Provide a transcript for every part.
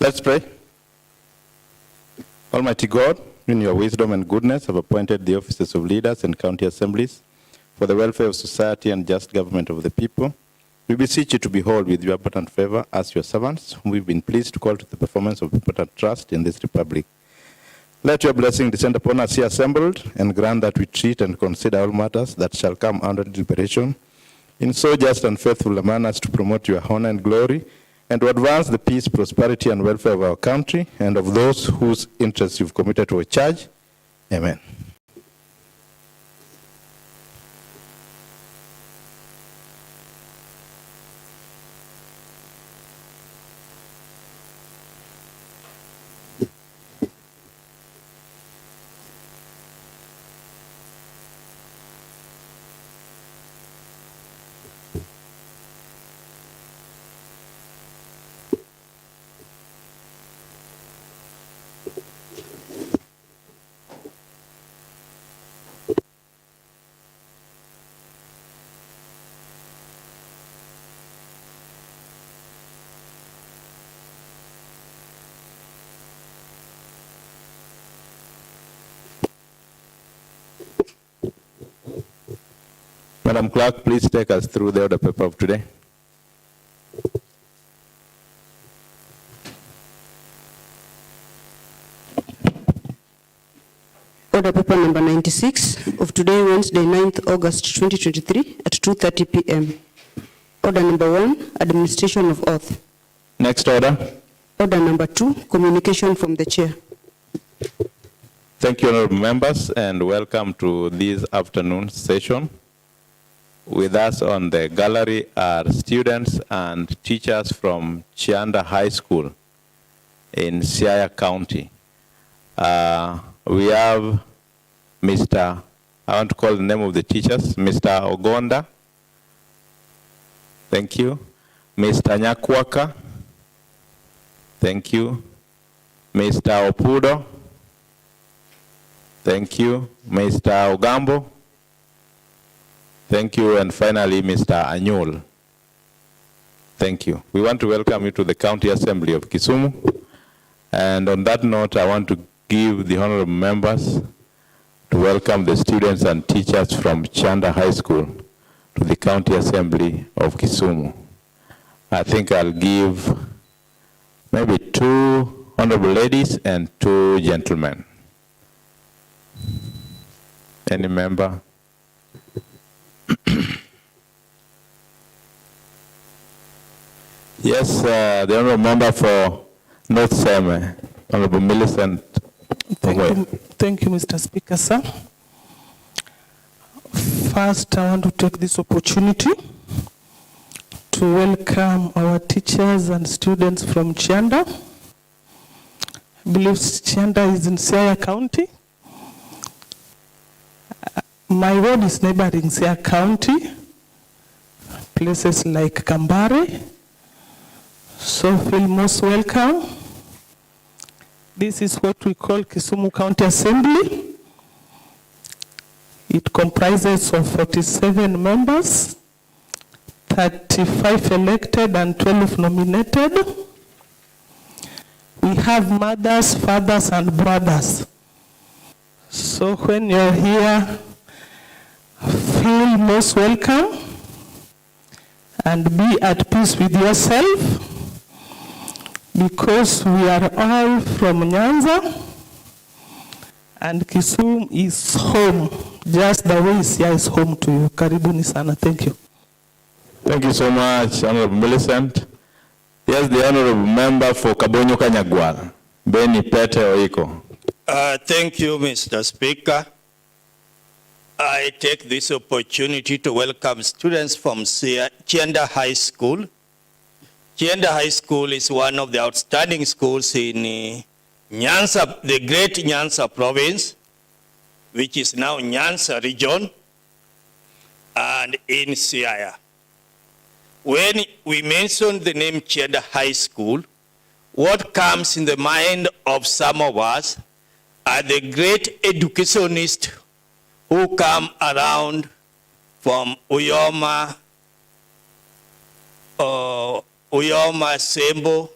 Let's pray. Almighty God, in your wisdom and goodness, have appointed the offices of leaders and county assemblies for the welfare of society and just government of the people. We beseech you to behold with your abundant favor as your servants, whom we've been pleased to call to the performance of important trust in this republic. Let your blessing descend upon us here assembled, and grant that we treat and consider all matters that shall come under deliberation in so just and faithful a manner as to promote your honor and glory, and to advance the peace, prosperity, and welfare of our country and of those whose interests you've committed to a charge. Amen. Madam Clerk, please take us through the order paper of today. Order paper number 96 of today, Wednesday, 9th August 2023 at 2:30 p.m. Order number 1, administration of oath. Next order. Order number 2, communication from the chair. Thank you, honorable members, and welcome to this afternoon session. With us on the gallery are students and teachers from Chianda High School in Siaya County. We have Mr. I want to call the name of the teachers, Mr. Ogonda. Thank you. Mr. Nyakwaka. Thank you. Mr. Opudo. Thank you. Mr. Ogambo. Thank you. And finally, Mr. Anyul. Thank you. We want to welcome you to the County Assembly of Kisumu. And on that note, I want to give the honorable members to welcome the students and teachers from Chianda High School to the County Assembly of Kisumu. I think I'll give maybe 2 honorable ladies and 2 gentlemen. Any member? Yes, the honorable member for North Seme, Honorable Millicent. Thank you, Mr. Speaker, sir. First, I want to take this opportunity to welcome our teachers and students from Chianda. I believe Chianda is in Siaya County. My ward is neighboring Siaya County, places like Kambare. So feel most welcome. This is what we call Kisumu County Assembly. It comprises of 47 members, 35 elected and 12 nominated. We have mothers, fathers, and brothers. So when you're here, feel most welcome and be at peace with yourself, because we are all from Nyanza and Kisumu is home, just the way Siaya is home to you. Karibuni sana. Thank you. Thank you so much, Honorable Millicent. Yes, the honorable member for Kabonyo Kanyagwal, Beni Pete Oiko. Thank you, Mr. Speaker. I take this opportunity to welcome students from Chianda High School. Chianda High School is one of the outstanding schools in Nyanza, the great Nyanza province, which is now Nyanza region, and in Siaya. When we mention the name Chianda High School, what comes in the mind of some of us are the great educationists who come around from Uyoma, Sembo,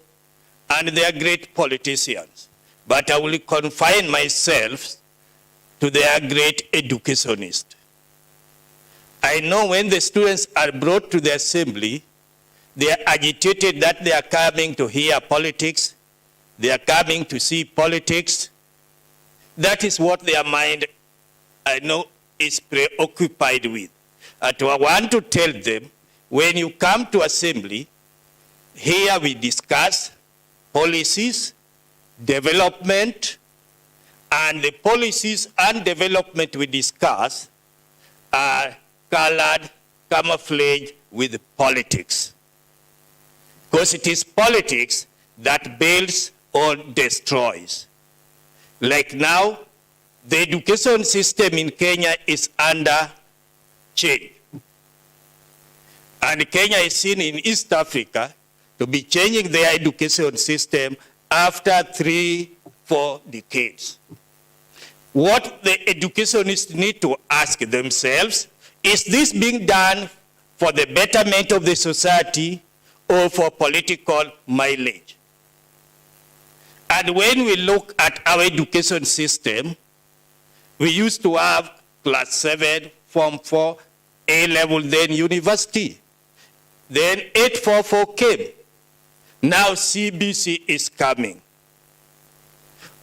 and they are great politicians, but I will confine myself to their great educationists. I know when the students are brought to the assembly, they are agitated that they are coming to hear politics, they are coming to see politics. That is what their mind, I know, is preoccupied with. And I want to tell them, when you come to assembly, here we discuss policies, development, and the policies and development we discuss are colored, camouflage with politics. Because it is politics that builds or destroys. Like now, the education system in Kenya is under change. And Kenya is seen in East Africa to be changing their education system after 3-4 decades. What the educationists need to ask themselves, is this being done for the betterment of the society or for political mileage? And when we look at our education system, we used to have class 7, form 4, A-level, then university. Then 844 came. Now CBC is coming.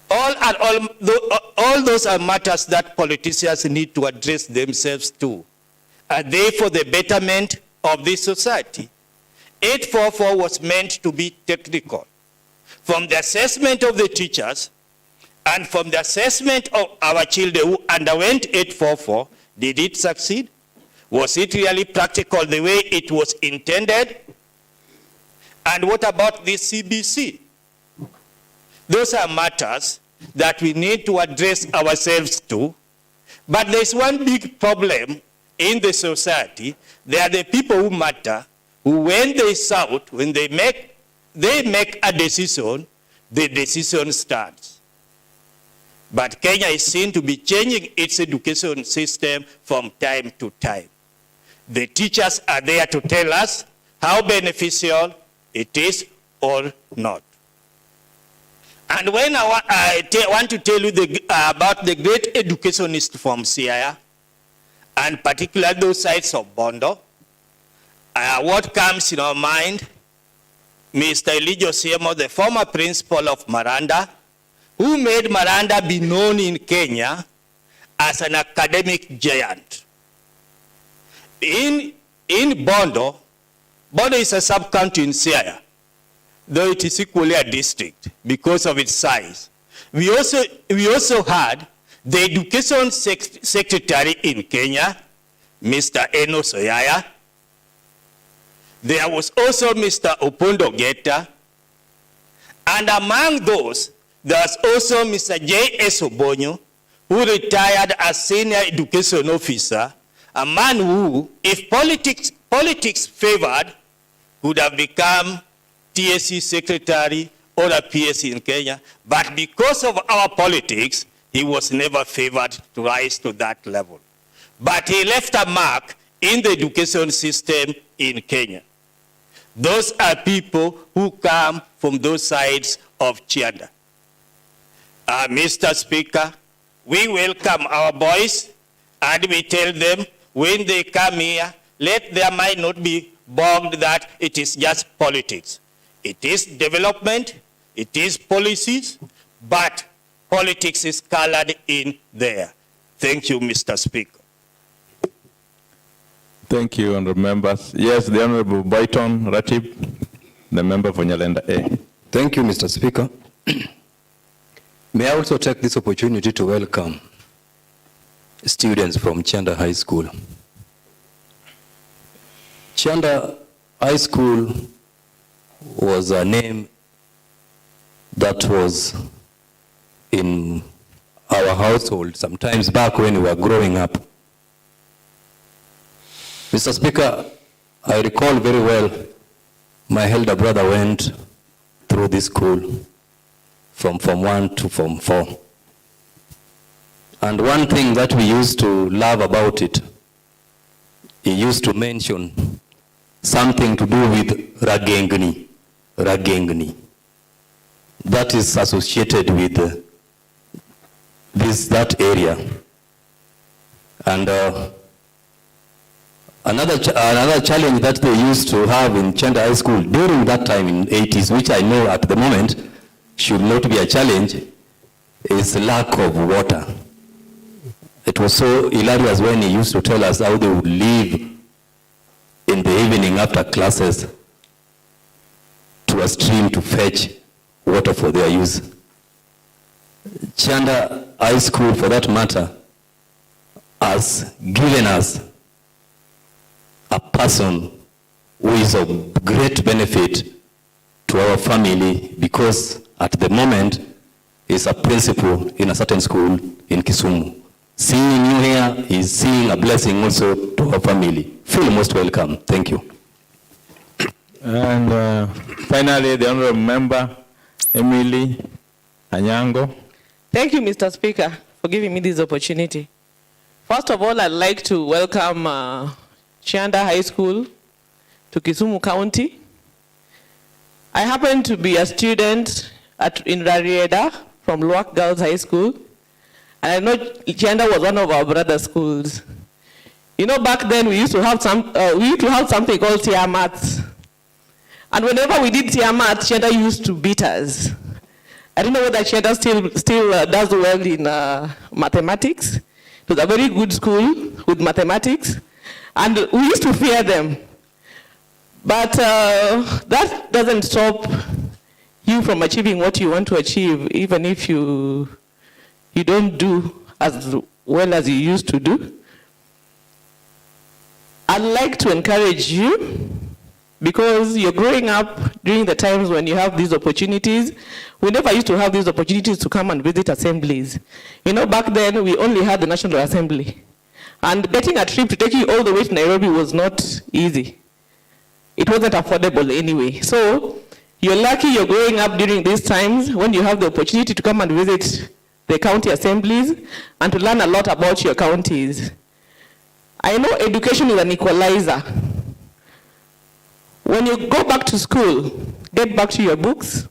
All those are matters that politicians need to address themselves to. Are they for the betterment of this society? 844 was meant to be technical. From the assessment of the teachers and from the assessment of our children who underwent 844, did it succeed? Was it really practical the way it was intended? And what about the CBC? Those are matters that we need to address ourselves to. But there's one big problem in the society. There are the people who matter, who when they shout, when they make a decision, the decision stands. But Kenya is seen to be changing its education system from time to time. The teachers are there to tell us how beneficial it is or not. And when I want to tell you about the great educationists from Siaya, and particularly those sides of Bondo, what comes in our mind, Mr. Elijah Siemo, the former principal of Maranda, who made Maranda be known in Kenya as an academic giant. In Bondo, Bondo is a sub-county in Siaya, though it is equally a district because of its size. We also had the education secretary in Kenya, Mr. Eno Soyaya. There was also Mr. Opondo Geta. And among those, there was also Mr. J.S. Obonyo, who retired as senior education officer, a man who, if politics favored, would have become TSC secretary or a PSC in Kenya. But because of our politics, he was never favored to rise to that level. But he left a mark in the education system in Kenya. Those are people who come from those sides of Chianda. Mr. Speaker, we welcome our boys and we tell them when they come here, let their mind not be bogged that it is just politics. It is development, it is policies, but politics is colored in there. Thank you, Mr. Speaker. Thank you, honorable members. Yes, the Honorable Boyton Ratib, the member for Nyalenda A. Thank you, Mr. Speaker. May I also take this opportunity to welcome students from Chianda High School. Chianda High School was a name that was in our household sometimes back when we were growing up. Mr. Speaker, I recall very well my elder brother went through this school from Form 1 to Form 4. And one thing that we used to love about it, he used to mention something to do with Ragengni. Ragengni. that is associated with that area. And another challenge that they used to have in Chenda High School during that time in 80s, which I know at the moment should not be a challenge, is lack of water. It was so hilarious when he used to tell us how they would leave in the evening after classes to a stream to fetch water for their use. Chanda High School, for that matter, has given us a person who is of great benefit to our family, because at the moment is a principal in a certain school in Kisumu. Seeing you here is seeing a blessing also to our family. Feel most welcome. Thank you. And finally, the Honorable Member, Emily Anyango. Thank you, Mr. Speaker, for giving me this opportunity. First of all, I'd like to welcome Chianda High School to Kisumu County. I happen to be a student in Rarieda from Luak Girls High School, and I know Chianda was one of our brother schools. You know, back then we used to have something called Tiamat. And whenever we did Tiamat, Chianda used to beat us. I don't know whether Chianda still does well in mathematics. It was a very good school with mathematics, and we used to fear them. But that doesn't stop you from achieving what you want to achieve, even if you don't do as well as you used to do. I'd like to encourage you, because you're growing up during the times when you have these opportunities. We never used to have these opportunities to come and visit assemblies. You know, back then we only had the National Assembly. And getting a trip to take you all the way to Nairobi was not easy. It wasn't affordable anyway. So you're lucky you're growing up during these times when you have the opportunity to come and visit the county assemblies and to learn a lot about your counties. I know education is an equalizer. When you go back to school, get back to your books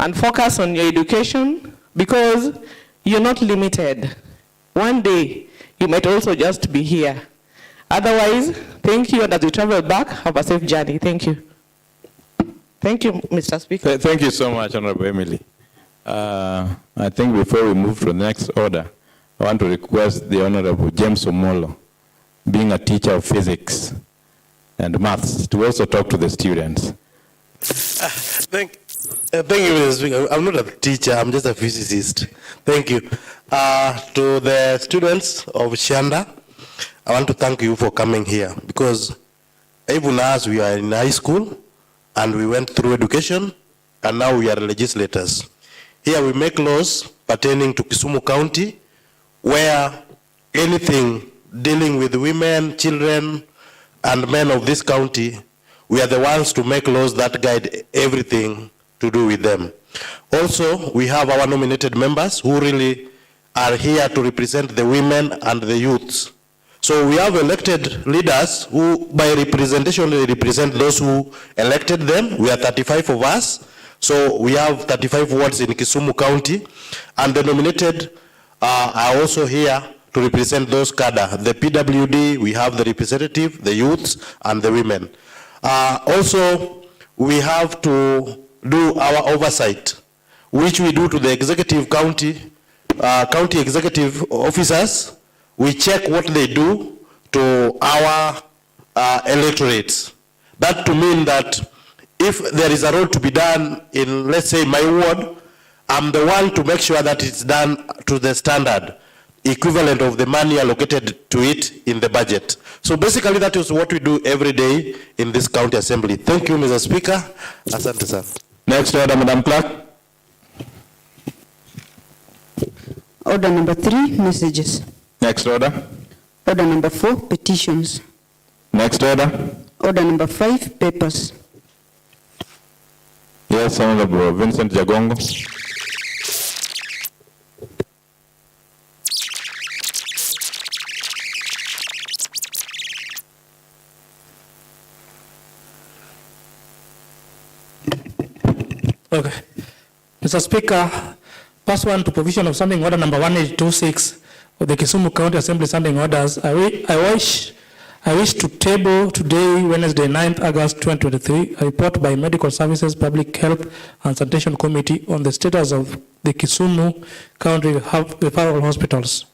and focus on your education, because you're not limited. One day, you might also just be here. Otherwise, thank you, and as you travel back, have a safe journey. Thank you. Thank you, Mr. Speaker. Thank you so much, Honorable Emily. I think before we move to the next order, I want to request the Honorable James Omolo, being a teacher of physics and maths, to also talk to the students. Thank you, Mr. Speaker. I'm not a teacher, I'm just a physicist. Thank you. To the students of Shanda, I want to thank you for coming here, because even as we are in high school and we went through education, and now we are legislators. Here we make laws pertaining to Kisumu County, where anything dealing with women, children, and men of this county, we are the ones to make laws that guide everything to do with them. Also, we have our nominated members who really are here to represent the women and the youths. So we have elected leaders who, by representation, they represent those who elected them. We are 35 of us. So we have 35 wards in Kisumu County, and the nominated are also here to represent those cadre. The PWD, we have the representative, the youths, and the women. Also, we have to do our oversight, which we do to the executive county executive officers. We check what they do to our electorates. That to mean that if there is a role to be done in, let's say, my ward, I'm the one to make sure that it's done to the standard, equivalent of the money allocated to it in the budget. So basically that is what we do every day in this county assembly. Thank you, Mr. Speaker. Asante sana. Next order, Madam Clerk. Order number 3, messages. Next order. Order number 4, petitions. Next order. Order number 5, papers. Yes, Honorable Vincent Jagongo. Okay. Mr. Speaker, pursuant to provision of standing order number 1826 of the Kisumu County Assembly standing orders, I wish to table today, Wednesday, 9th August 2023, a report by Medical Services, Public Health and Sanitation Committee on the status of the Kisumu County Referral Hospitals.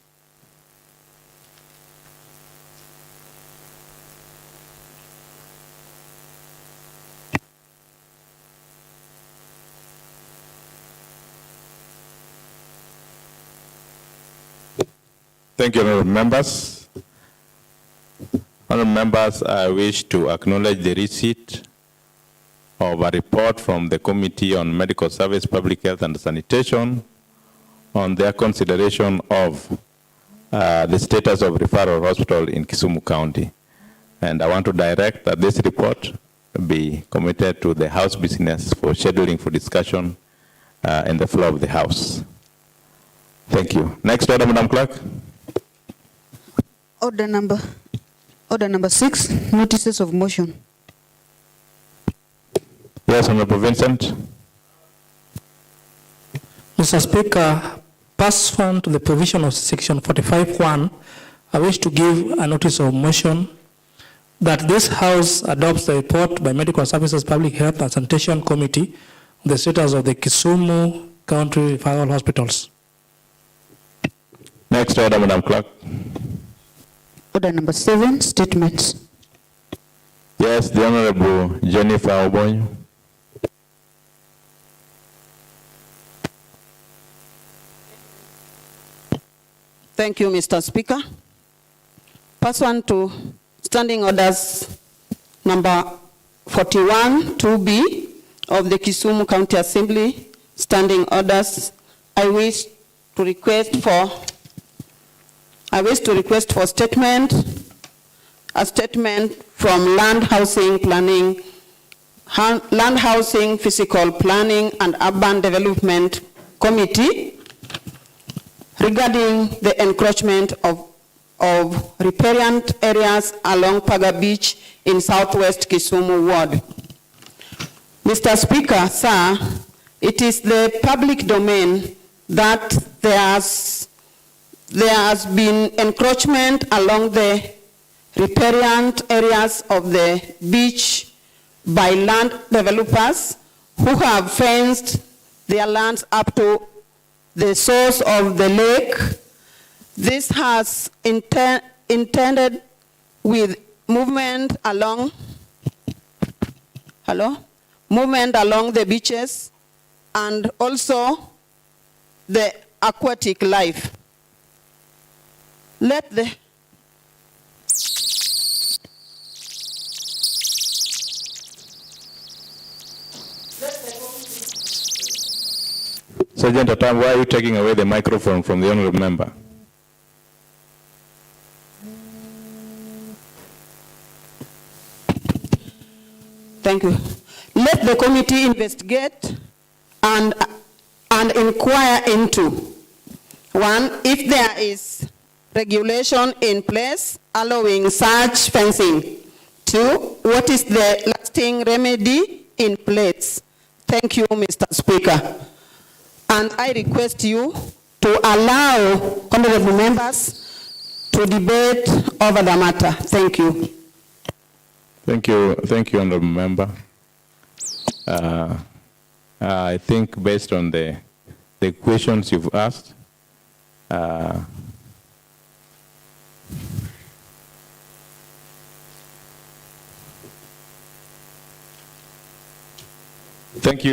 Thank you, honorable members. Honorable members, I wish to acknowledge the receipt of a report from the Committee on Medical Service, Public Health and Sanitation on their consideration of the status of referral hospital in Kisumu County. And I want to direct that this report be committed to the House business for scheduling for discussion in the floor of the House. Thank you. Next order, Madam Clerk. Order number 6, notices of motion. Yes, Honorable Vincent. Mr. Speaker, pursuant to the provision of section 45(1), I wish to give a notice of motion that this House adopts the report by Medical Services, Public Health and Sanitation Committee on the status of the Kisumu County Referral Hospitals. Next order, Madam Clerk. Order number 7, statements. Yes, the Honorable Jennifer Obonyo. Thank you, Mr. Speaker. Pursuant to Standing Orders number 41, 2B of the Kisumu County Assembly Standing Orders, I wish to request for a statement from Land Housing Physical Planning and Urban Development Committee regarding the encroachment of riparian areas along Paga Beach in southwest Kisumu ward. Mr. Speaker, sir, it is the public domain that there has been encroachment along the riparian areas of the beach by land developers who have fenced their lands up to the source of the lake. This has intended with movement along the beaches and also the aquatic life. Sergeant Atam, why are you taking away the microphone from the honorable member? Thank you. Let the committee investigate and inquire into, 1, if there is regulation in place allowing such fencing. 2, what is the lasting remedy in place? Thank you, Mr. Speaker. And I request you to allow honorable members to debate over the matter. Thank you. Thank you, honorable member. I think based on the questions you've asked, Thank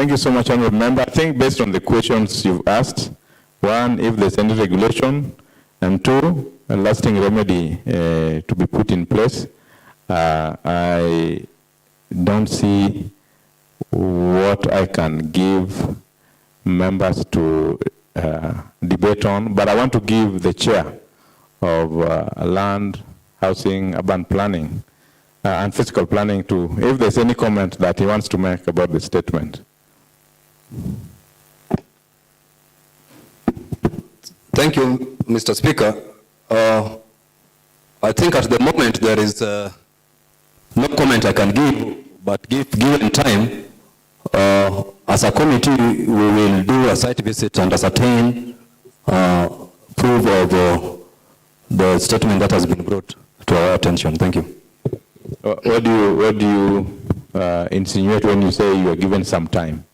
you so much, honorable member. I think based on the questions you've asked, 1, if there's any regulation, and 2, a lasting remedy to be put in place. I don't see what I can give members to debate on, but I want to give the chair of land, housing, urban planning, and physical planning to, if there's any comment that he wants to make about the statement. Thank you, Mr. Speaker. I think at the moment there is no comment I can give, but given time, I as a committee, we will do a site visit and ascertain proof of the statement that has been brought to our attention. Thank you. What do you insinuate when you say you are given some time?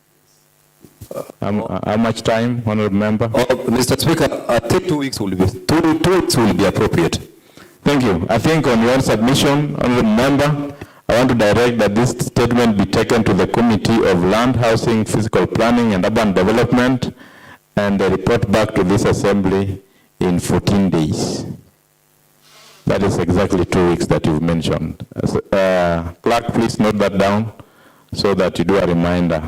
How much time, honorable member? Mr. Speaker, I think 2 weeks will be 2 weeks will be appropriate. Thank you. I think on your submission, honorable member, I want to direct that this statement be taken to the Committee of Land, Housing, Physical Planning and Urban Development and report back to this assembly in 14 days. That is exactly 2 weeks that you've mentioned. Clerk, please note that down so that you do a reminder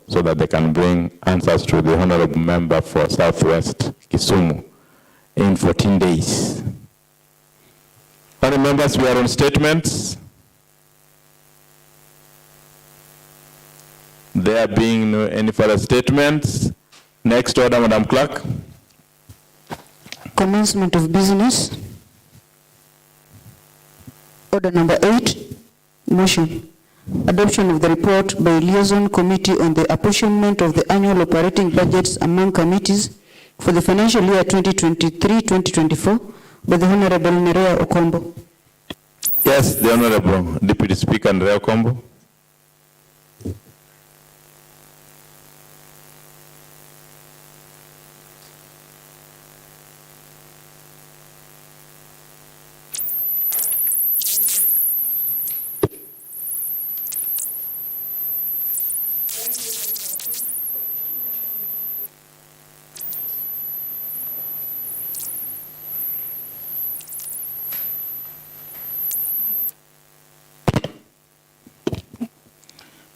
so that they can bring answers to the honorable member for Southwest Kisumu in 14 days. Honorable members, we are on statements. There being no any further statements. Next order, Madam Clerk. Commencement of business. Order number 8, motion. Adoption of the report by liaison committee on the apportionment of the annual operating budgets among committees for the financial year 2023-2024 by the Honorable Nerea Okombo. Yes, the Honorable Deputy Speaker Nerea Okombo.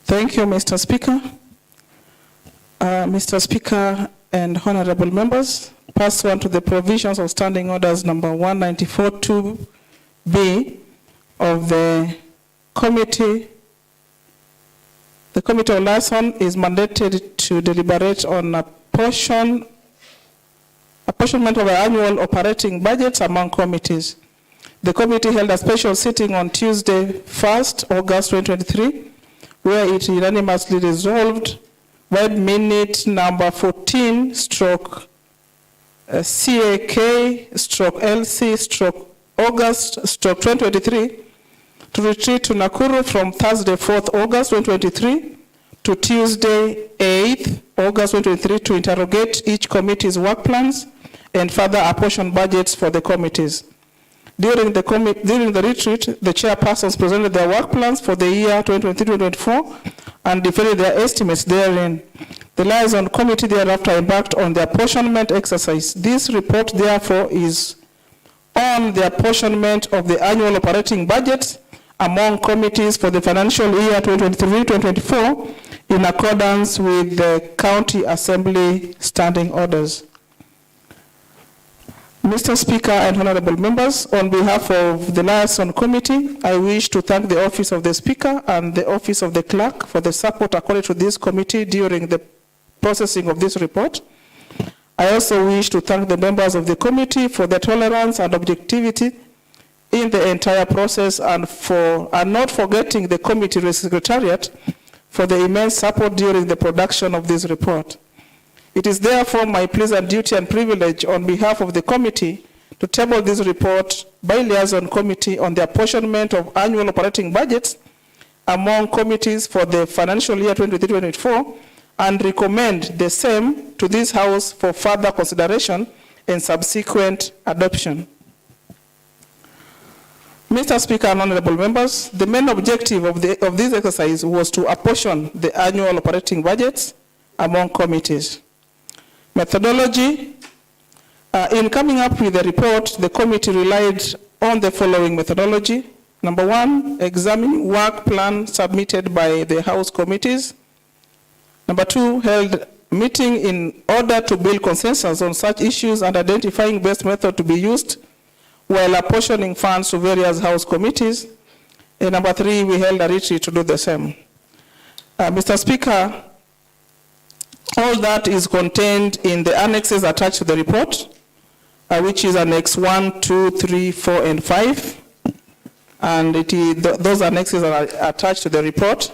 Thank you, Mr. Speaker. Mr. Speaker and honorable members, pursuant to the provisions of Standing Orders number 194-2B of the Committee of Liaison is mandated to deliberate on apportionment of annual operating budgets among committees. The committee held a special sitting on Tuesday, 1st August 2023, where it unanimously resolved by minute number 14/CAK/LC/August/2023 to retreat to Nakuru from Thursday, 4th August 2023 to Tuesday, 8th August 2023 to interrogate each committee's work plans and further apportion budgets for the committees. During the retreat, the chairpersons presented their work plans for the year 2023-2024 and defended their estimates therein. The liaison committee thereafter embarked on the apportionment exercise. This report, therefore, is on the apportionment of the annual operating budgets among committees for the financial year 2023-2024 in accordance with the County Assembly Standing Orders. Mr. Speaker and honorable members, on behalf of the liaison committee, I wish to thank the office of the Speaker and the office of the clerk for the support accorded to this committee during the processing of this report. I also wish to thank the members of the committee for their tolerance and objectivity in the entire process and not forgetting the committee secretariat for the immense support during the production of this report. It is therefore my pleasant duty and privilege on behalf of the committee to table this report by liaison committee on the apportionment of annual operating budgets among committees for the financial year 2023-2024 and recommend the same to this House for further consideration and subsequent adoption. Mr. Speaker and honorable members, the main objective of this exercise was to apportion the annual operating budgets among committees. Methodology. In coming up with the report, the committee relied on the following methodology. Number 1, examining work plan submitted by the House committees. Number 2, held meeting in order to build consensus on such issues and identifying best method to be used while apportioning funds to various House committees. And number 3, we held a retreat to do the same. Mr. Speaker, all that is contained in the annexes attached to the report, which is Annex 1, 2, 3, 4, and 5. And those annexes are attached to the report.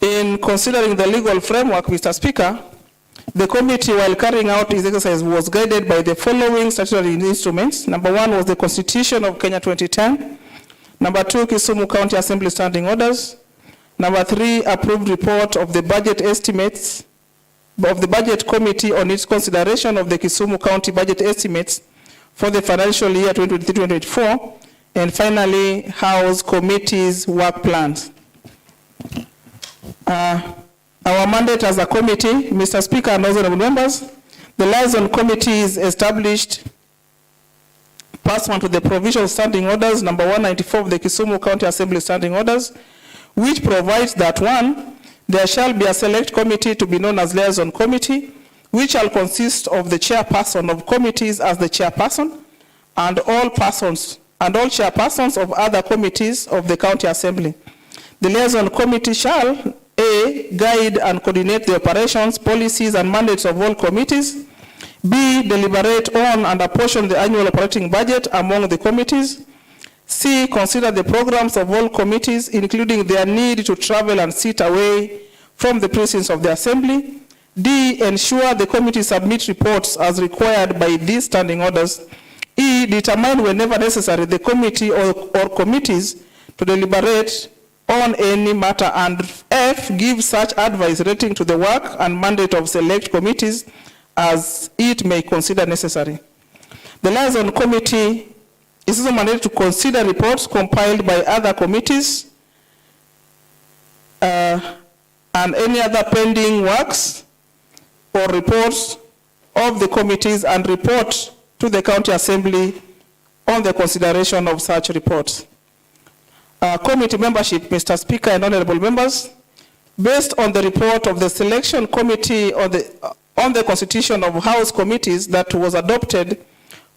In considering the legal framework, Mr. Speaker, the committee, while carrying out its exercise, was guided by the following statutory instruments. Number 1 was the Constitution of Kenya 2010. Number 2, Kisumu County Assembly Standing Orders. Number 3, approved report of the budget estimates of the Budget Committee on its consideration of the Kisumu County budget estimates for the financial year 2023-2024. And finally, House Committee's work plans. Our mandate as a committee, Mr. Speaker and honorable members, the liaison committee is established pursuant to the provisional standing orders number 194 of the Kisumu County Assembly Standing Orders, which provides that 1, there shall be a select committee to be known as liaison committee, which shall consist of the chairperson of committees as the chairperson, and all chairpersons of other committees of the county assembly. The liaison committee shall A, guide and coordinate the operations, policies, and mandates of all committees. B, deliberate on and apportion the annual operating budget among the committees. C, consider the programs of all committees, including their need to travel and sit away from the precincts of the assembly. D, ensure the committee submit reports as required by these standing orders. E, determine whenever necessary the committee or committees to deliberate on any matter, and F, give such advice relating to the work and mandate of select committees as it may consider necessary. The liaison committee is also mandated to consider reports compiled by other committees and any other pending works or reports of the committees, and report to the county assembly on the consideration of such reports. Committee membership, Mr. Speaker and honorable members, based on the report of the selection committee on the constitution of house committees that was adopted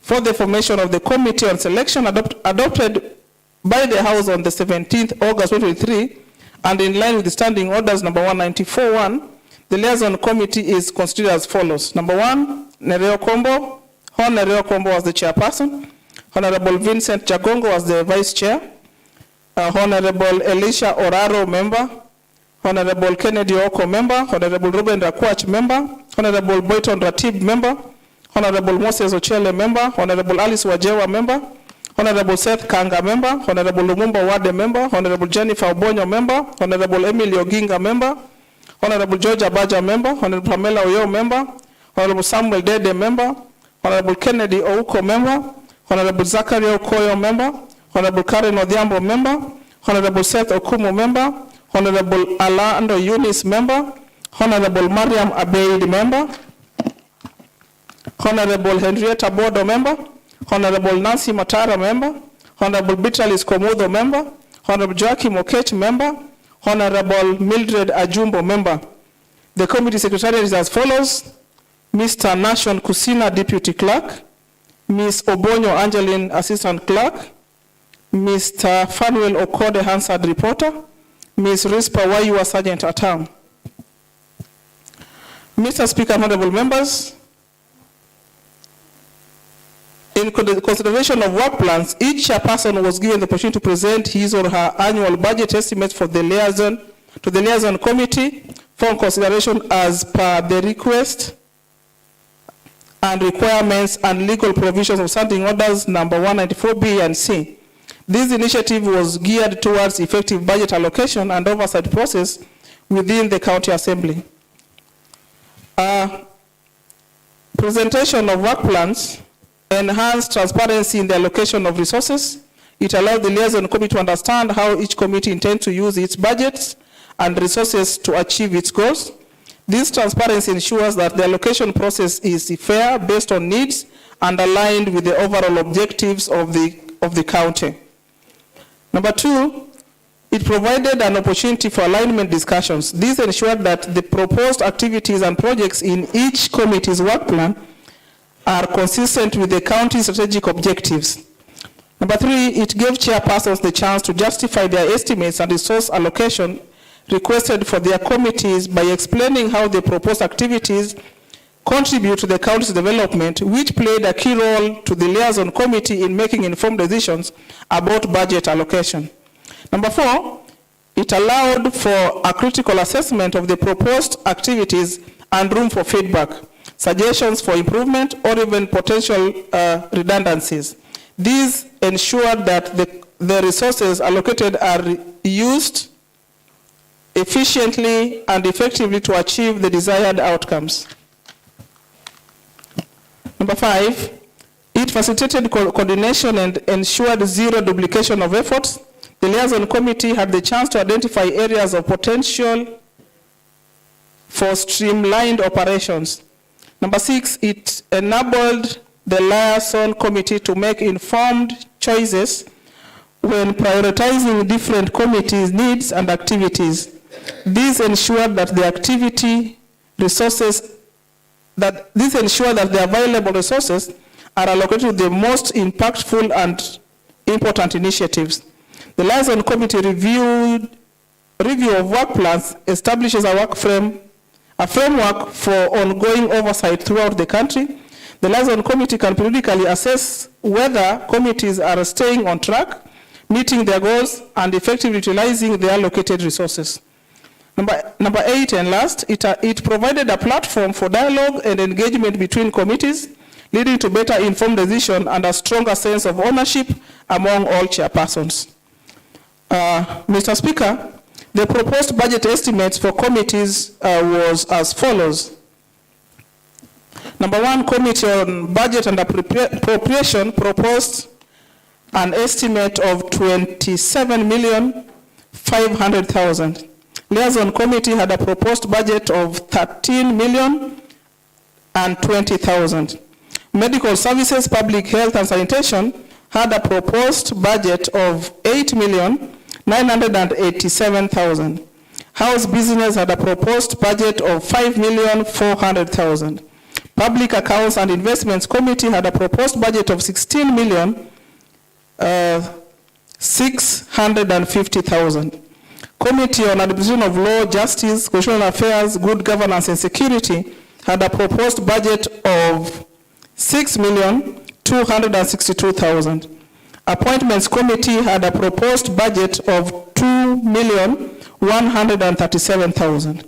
for the formation of the committee on selection adopted by the House on the 17th August 2023, and in line with the standing orders number 194-1, the liaison committee is constituted as follows. Number 1, Nereo Kombo. Hon Nereo Kombo was the chairperson. Honorable Vincent Jagongo was the vice chair. Honorable Elisha Oraro, member. Honorable Kennedy Oko, member. Honorable Ruben Rakwach, member. Honorable Boyton Ratib, member. Honorable Moses Ochele, member. Honorable Alice Wajewa, member. Honorable Seth Kanga, member. Honorable Lumumba Wade, member. Honorable Jennifer Obonyo, member. Honorable Emily Oginga, member. Honorable George Abaja, member. Honorable Pamela Oyo, member. Honorable Samuel Dede, member. Honorable Kennedy Ouko, member. Honorable Zachary Okoyo, member. Honorable Karen Odhiambo, member. Honorable Seth Okumu, member. Honorable Alando Yunis, member. Honorable Mariam Abeid, member. Honorable Henrietta Bodo, member. Honorable Nancy Matara, member. Honorable Beatrice Komudo, member. Honorable Joachim Okech, member. Honorable Mildred Ajumbo, member. The committee secretariat is as follows: Mr. Nashon Kusina, deputy clerk. Ms. Obonyo Angeline, assistant clerk. Mr. Fanuel Okode, Hansard reporter. Ms. Rispa Waiwa, sergeant at arms. Mr. Speaker, honorable members, in consideration of work plans, each chairperson was given the opportunity to present his or her annual budget estimates for the liaison to the liaison committee for consideration as per the request and requirements and legal provisions of standing orders number 194B and C. This initiative was geared towards effective budget allocation and oversight process within the county assembly. Presentation of work plans enhanced transparency in the allocation of resources. It allowed the liaison committee to understand how each committee intends to use its budgets and resources to achieve its goals. This transparency ensures that the allocation process is fair, based on needs, and aligned with the overall objectives of the county. Number 2, it provided an opportunity for alignment discussions. This ensured that the proposed activities and projects in each committee's work plan are consistent with the county's strategic objectives. Number 3, it gave chairpersons the chance to justify their estimates and resource allocation requested for their committees by explaining how the proposed activities contribute to the county's development, which played a key role to the liaison committee in making informed decisions about budget allocation. Number 4, It allowed for a critical assessment of the proposed activities and room for feedback, suggestions for improvement, or even potential redundancies. These ensured that the resources allocated are used efficiently and effectively to achieve the desired outcomes. Number 5, it facilitated coordination and ensured zero duplication of efforts. The liaison committee had the chance to identify areas of potential for streamlined operations. Number 6, it enabled the liaison committee to make informed choices when prioritizing different committees' needs and activities. This ensured that the available resources are allocated to the most impactful and important initiatives. The liaison committee review of work plans establishes a framework for ongoing oversight throughout the country. The liaison committee can periodically assess whether committees are staying on track, meeting their goals, and effectively utilizing the allocated resources. Number 8 and last, it provided a platform for dialogue and engagement between committees, leading to better informed decision and a stronger sense of ownership among all chairpersons. Mr. Speaker, the proposed budget estimates for committees was as follows. Number 1, Committee on Budget and Appropriation proposed an estimate of 27,500,000. Liaison Committee had a proposed budget of 13,020,000. Medical Services, Public Health and Sanitation had a proposed budget of 8,987,000. House Business had a proposed budget of 5,400,000. Public Accounts and Investments Committee had a proposed budget of 16,650,000. Committee on Administration of Law, Justice, Constitutional Affairs, Good Governance and Security had a proposed budget of 6,262,000. Appointments Committee had a proposed budget of 2,137,000.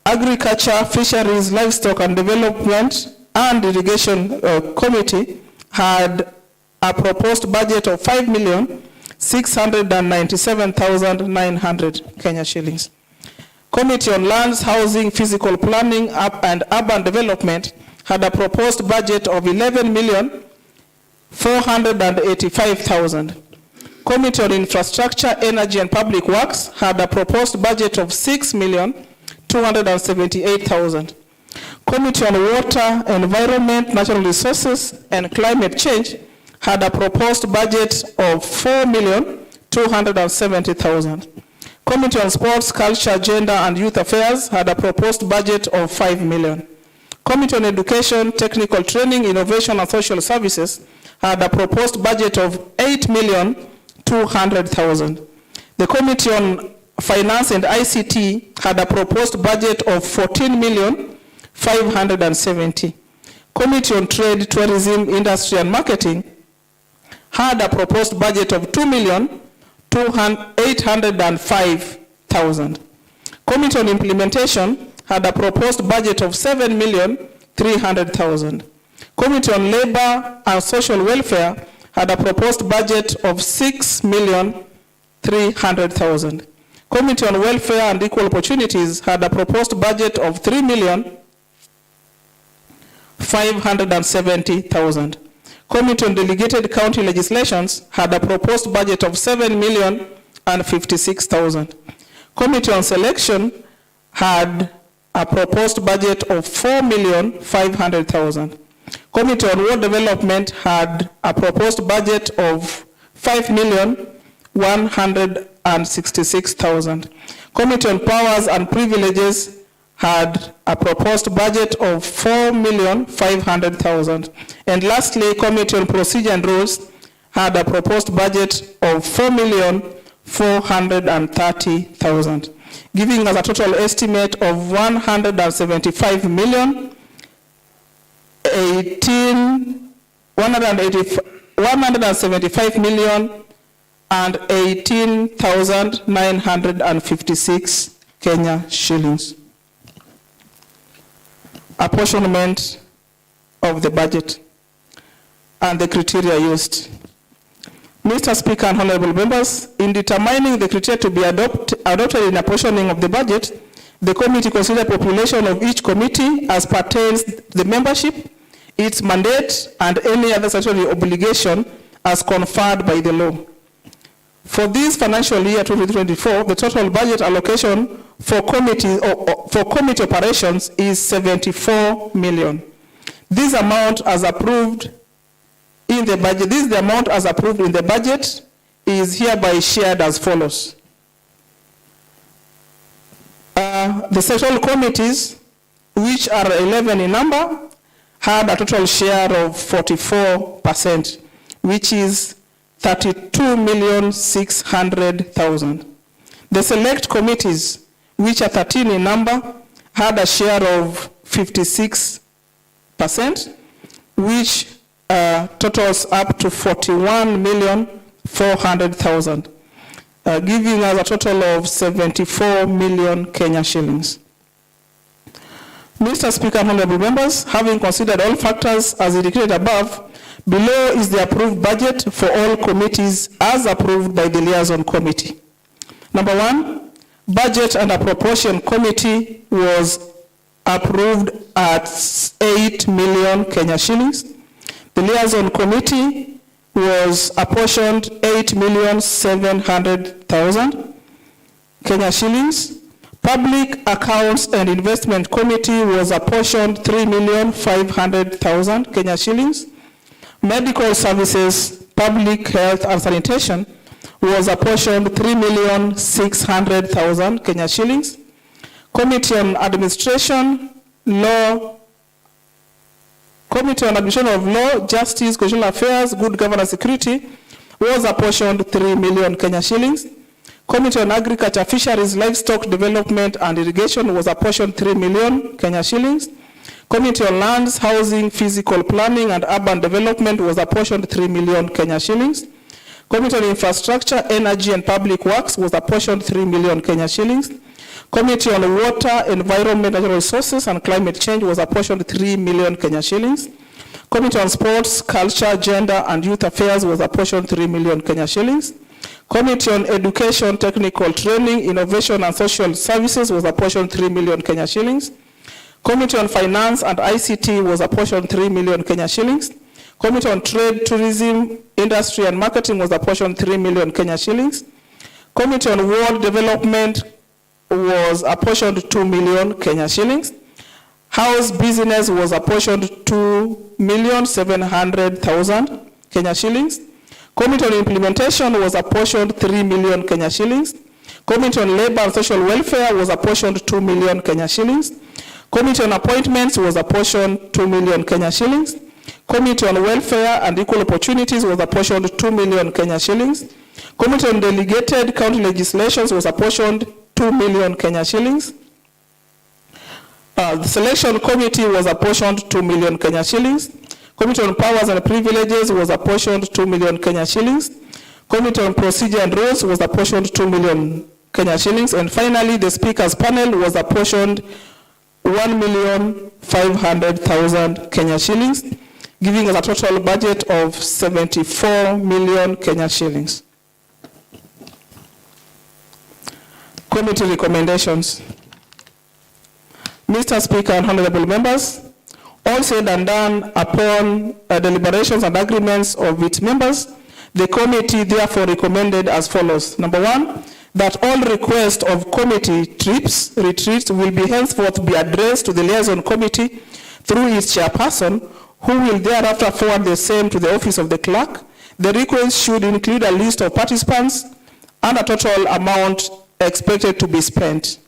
Agriculture, Fisheries, Livestock and Development and Irrigation Committee had a proposed budget of 5,697,900 Kenya shillings. Committee on Lands, Housing, Physical Planning and Urban Development had a proposed budget of 11,485,000. Committee on Infrastructure, Energy and Public Works had a proposed budget of 6,278,000. Committee on Water, Environment, Natural Resources and Climate Change had a proposed budget of 4,270,000. Committee on Sports, Culture, Gender and Youth Affairs had a proposed budget of 5 million. Committee on Education, Technical Training, Innovation and Social Services had a proposed budget of 8,200,000. The Committee on Finance and ICT had a proposed budget of 14,570,000. Committee on Trade, Tourism, Industry and Marketing had a proposed budget of 2,805,000. Committee on Implementation had a proposed budget of 7,300,000. Committee on Labor and Social Welfare had a proposed budget of 6,300,000. Committee on Welfare and Equal Opportunities had a proposed budget of 3,570,000. Committee on Delegated County Legislations had a proposed budget of 7,056,000. Committee on Selection had a proposed budget of 4,500,000. Committee on World Development had a proposed budget of 5,166,000. Committee on Powers and Privileges had a proposed budget of 4,500,000. And lastly, Committee on Procedure and Rules had a proposed budget of 4,430,000, giving us a total estimate of 175,000,000 and 18,956 Kenya shillings. Apportionment of the budget and the criteria used. Mr. Speaker and honorable members, in determining the criteria to be adopted in apportioning of the budget, the committee considered population of each committee as pertains the membership, its mandate, and any other statutory obligation as conferred by the law. For this financial year 2024, the total budget allocation for committee operations is 74 million. This amount as approved in the budget, is hereby shared as follows. The sectoral committees, which are 11 in number, had a total share of 44%, which is 32,600,000. The select committees, which are 13 in number, had a share of 56%, which totals up to 41,400,000, giving us a total of 74 million Kenya shillings. Mr. Speaker and honorable members, having considered all factors as indicated above, below is the approved budget for all committees as approved by the liaison committee. Number 1, budget and appropriation committee was approved at 8 million Kenya shillings. The liaison committee was apportioned 8,700,000 Kenya shillings. Public Accounts and Investment Committee was apportioned 3,500,000 Kenya shillings. Medical Services, Public Health and Sanitation was apportioned 3,600,000 Kenya shillings. Committee on Administration, Committee on Administration of Law, Justice, Constitutional Affairs, Good Governance, Security was apportioned 3 million Kenya shillings. Committee on Agriculture, Fisheries, Livestock Development and Irrigation was apportioned 3 million Kenya shillings. Committee on Lands, Housing, Physical Planning and Urban Development was apportioned 3 million Kenya shillings. Committee on Infrastructure, Energy and Public Works was apportioned 3 million Kenya shillings. Committee on Water, Environment, Natural Resources and Climate Change was apportioned 3 million Kenya shillings. Committee on Sports, Culture, Gender and Youth Affairs was apportioned 3 million Kenya shillings. Committee on Education, Technical Training, Innovation and Social Services was apportioned 3 million Kenya shillings. Committee on Finance and ICT was apportioned 3 million Kenya shillings. Committee on Trade, Tourism, Industry and Marketing was apportioned 3 million Kenya shillings. Committee on World Development was apportioned 2 million Kenya shillings. House Business was apportioned 2,700,000 Kenya shillings. Committee on Implementation was apportioned 3 million Kenya shillings. Committee on Labor and Social Welfare was apportioned 2 million Kenya shillings. Committee on Appointments was apportioned 2 million Kenya shillings. Committee on Welfare and Equal Opportunities was apportioned 2 million Kenya shillings. Committee on Delegated County Legislations was apportioned 2 million Kenya shillings. The Selection Committee was apportioned 2 million Kenya shillings. Committee on Powers and Privileges was apportioned 2 million Kenya shillings. Committee on Procedure and Rules was apportioned 2 million Kenya shillings. And finally, the Speaker's panel was apportioned 1,500,000 Kenya shillings, giving us a total budget of 74 million Kenya shillings. Committee recommendations. Mr. Speaker and honorable members, all said and done upon deliberations and agreements of its members, the committee therefore recommended as follows. Number 1, that all requests of committee retreats will be henceforth be addressed to the liaison committee through its chairperson, who will thereafter forward the same to the office of the clerk. The request should include a list of participants and a total amount expected to be spent.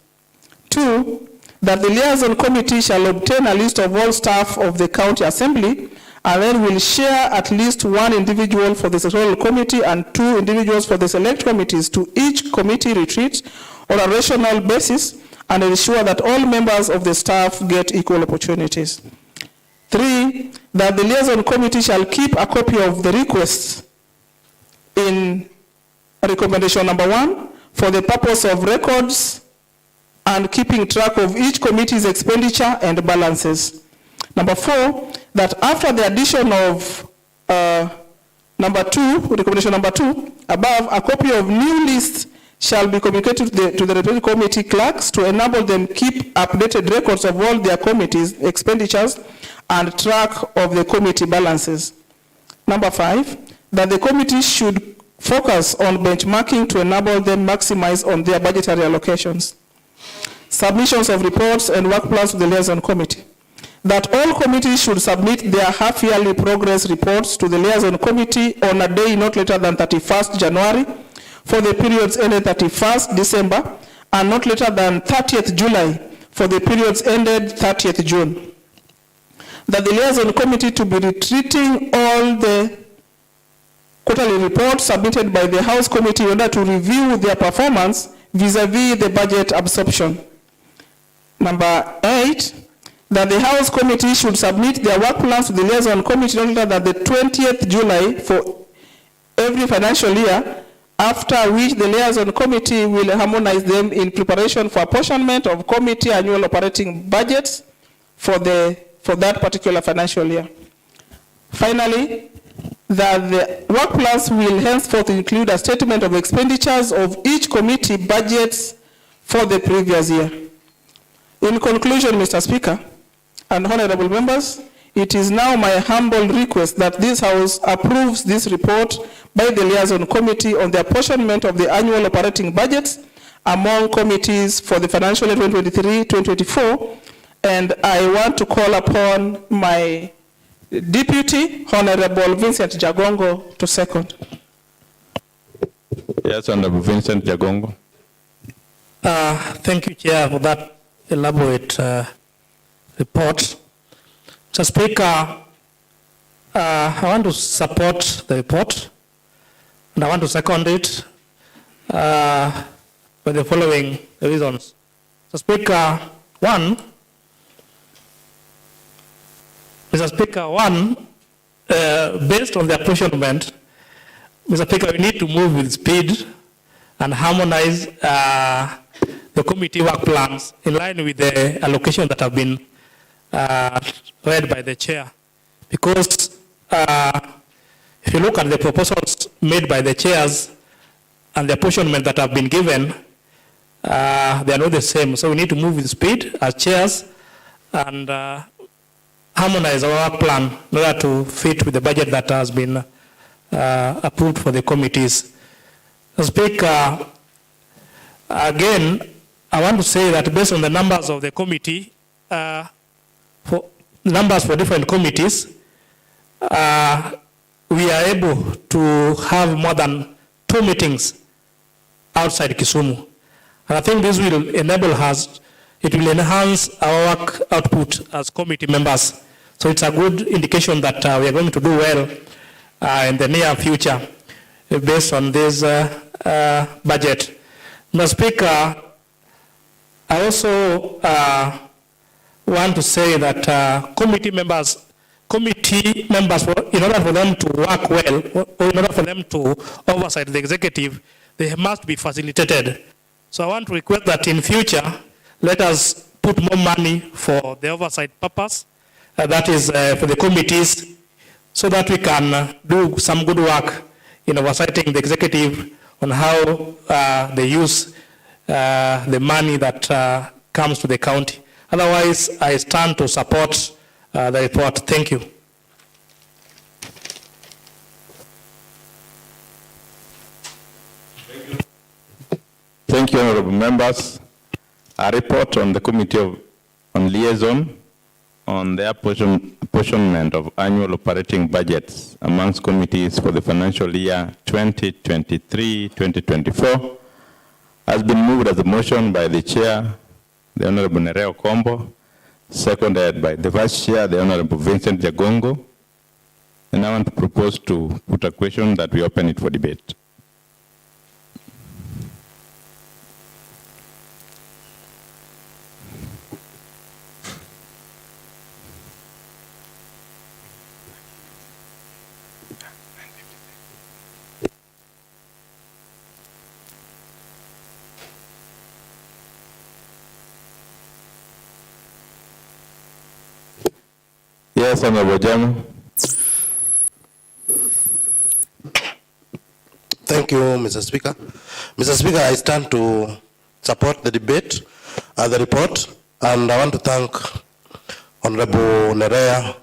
2, that the liaison committee shall obtain a list of all staff of the county assembly and then will share at least 1 individual for the sectoral committee and 2 individuals for the select committees to each committee retreat on a rational basis and ensure that all members of the staff get equal opportunities. 3, that the liaison committee shall keep a copy of the requests in recommendation number 1, for the purpose of records and keeping track of each committee's expenditure and balances. Number 4, that after the addition of recommendation number 2, above, a copy of new lists shall be communicated to the respective committee clerks to enable them keep updated records of all their committees' expenditures and track of the committee balances. Number 5, that the committee should focus on benchmarking to enable them maximize on their budgetary allocations. Submissions of reports and work plans to the liaison committee. That all committees should submit their half-yearly progress reports to the liaison committee on a day not later than 31st January for the periods ended 31st December and not later than 30th July for the periods ended 30th June. That the liaison committee to be retreating all the quarterly reports submitted by the House Committee in order to review their performance vis-a-vis the budget absorption. Number 8, that the House Committee should submit their work plans to the liaison committee no later than the 20th July for every financial year, after which the liaison committee will harmonize them in preparation for apportionment of committee annual operating budgets for that particular financial year. Finally, that the work plans will henceforth include a statement of expenditures of each committee budgets for the previous year. In conclusion, Mr. Speaker and honorable members, it is now my humble request that this House approves this report by the liaison committee on the apportionment of the annual operating budgets among committees for the financial year 2023-2024, and I want to call upon my Deputy Honorable Vincent Jagongo to second. Yes, Honorable Vincent Jagongo. Thank you, Chair, for that elaborate report. Mr. Speaker, I want to support the report, and I want to second it for the following reasons. Mr. Speaker, based on the apportionment, Mr. Speaker, we need to move with speed and harmonize the committee work plans in line with the allocation that have been read by the chair. Because if you look at the proposals made by the chairs and the apportionment that have been given, they are not the same. So we need to move with speed as chairs and harmonize our work plan in order to fit with the budget that has been approved for the committees. Speaker, again, I want to say that based on the numbers of the committee, numbers for different committees, we are able to have more than 2 meetings outside Kisumu. And I think this will enable us, it will enhance our work output as committee members. So it's a good indication that we are going to do well in the near future based on this budget. Mr. Speaker, I also want to say that committee members, in order for them to work well, or in order for them to oversight the executive, they must be facilitated. So I want to request that in future, let us put more money for the oversight purpose, that is for the committees, so that we can do some good work in oversighting the executive on how they use the money that comes to the county. Otherwise, I stand to support the report. Thank you. Thank you, honorable members. A report on the Committee on Liaison on the apportionment of annual operating budgets amongst committees for the financial year 2023-2024 has been moved as a motion by the Chair, the Honorable Nereo Kombo, seconded by the Vice Chair, the Honorable Vincent Jagongo. And I want to propose to put a question that we open it for debate. Yes, Honorable Jama. Thank you, Mr. Speaker. Mr. Speaker, I stand to support the debate, the report, and I want to thank Honorable Nerea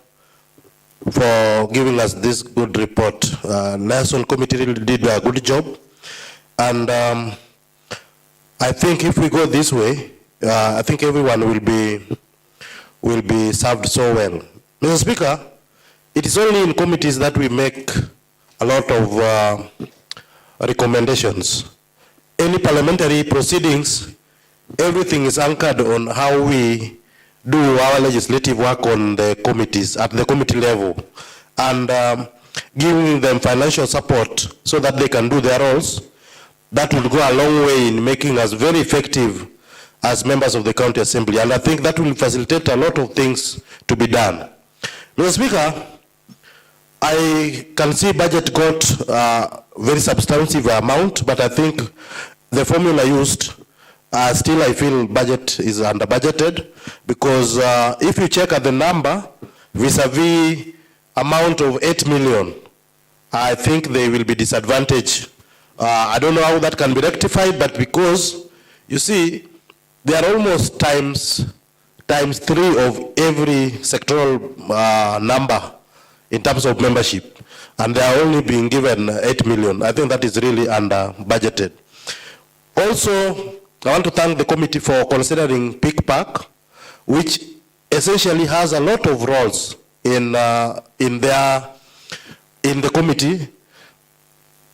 for giving us this good report. National Committee really did a good job, and I think if we go this way, I think everyone will be served so well. Mr. Speaker, it is only in committees that we make a lot of recommendations. Any parliamentary proceedings, everything is anchored on how we do our legislative work on the committees, at the committee level, and giving them financial support so that they can do their roles. That will go a long way in making us very effective as members of the County Assembly, and I think that will facilitate a lot of things to be done. Mr. Speaker, I can see budget got a very substantive amount, but I think the formula used, still I feel budget is under budgeted, because if you check at the number, vis-a-vis amount of 8 million, I think they will be disadvantaged. I don't know how that can be rectified, but because, you see, they are almost times 3 of every sectoral number in terms of membership, and they are only being given 8 million. I think that is really under budgeted. Also, I want to thank the committee for considering Peak Park, which essentially has a lot of roles in the committee.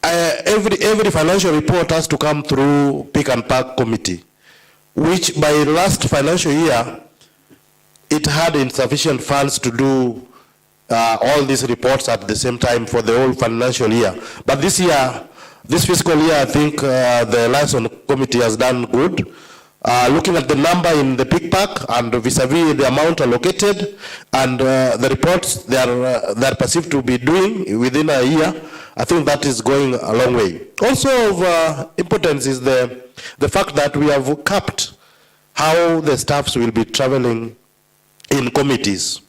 Every financial report has to come through Peak and Park committee, which by last financial year, it had insufficient funds to do all these reports at the same time for the whole financial year. But this year, this fiscal year, I think the liaison committee has done good. Looking at the number in the Peak Park and vis-a-vis the amount allocated and the reports they are perceived to be doing within a year, I think that is going a long way. Also of importance is the fact that we have capped how the staffs will be traveling in committees,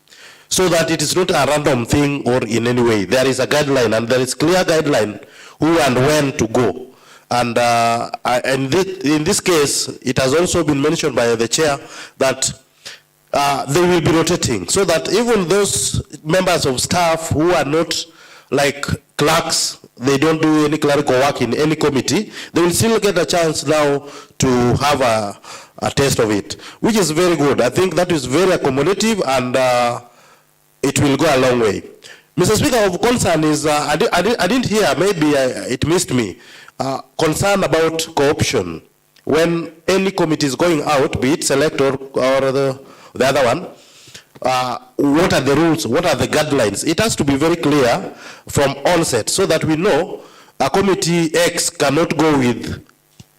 so that it is not a random thing or in any way. There is a guideline, and there is clear guideline who and when to go. And in this case, it has also been mentioned by the chair that they will be rotating, so that even those members of staff who are not like clerks, they don't do any clerical work in any committee, they will still get a chance now to have a taste of it, which is very good. I think that is very accommodative, and it will go a long way. Mr. Speaker, of concern is, I didn't hear, maybe it missed me, concern about co-option. When any committee is going out, be it select or the other one, what are the rules, what are the guidelines? It has to be very clear from onset, so that we know a committee X cannot go with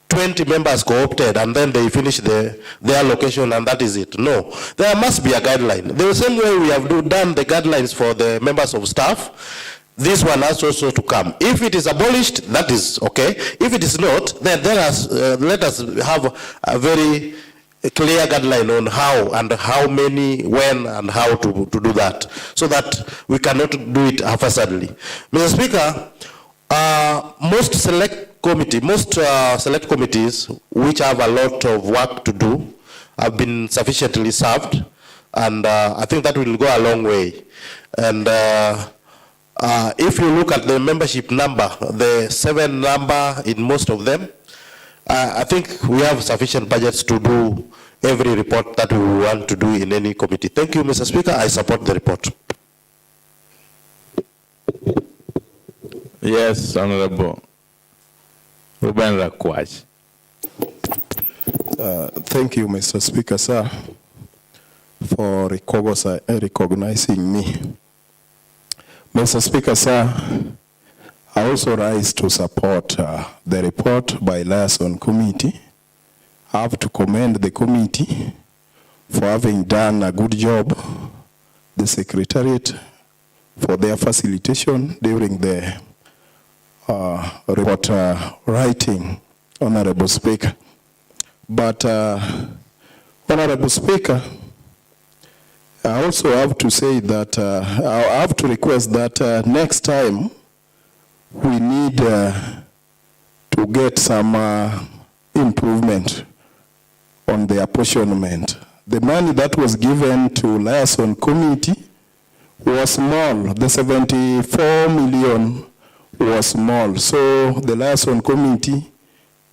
20 members co-opted and then they finish their allocation and that is it. No, there must be a guideline. The same way we have done the guidelines for the members of staff, this one has also to come. If it is abolished, that is okay. If it is not, then let us have a very clear guideline on how and how many, when and how to do that, so that we cannot do it haphazardly. Mr. Speaker, most select committees which have a lot of work to do have been sufficiently served, and I think that will go a long way. And if you look at the membership number, the 7 number in most of them, I think we have sufficient budgets to do every report that we want to do in any committee. Thank you, Mr. Speaker. I support the report. Yes, Honorable Ruben Rakwach. Thank you, Mr. Speaker, sir, for recognizing me. Mr. Speaker, sir, I also rise to support the report by liaison committee. I have to commend the committee for having done a good job, the Secretariat for their facilitation during the report writing, Honorable Speaker. But, Honorable Speaker, I also have to say that I have to request that next time we need to get some improvement on the apportionment. The money that was given to liaison committee was small. The 74 million was small. So the liaison committee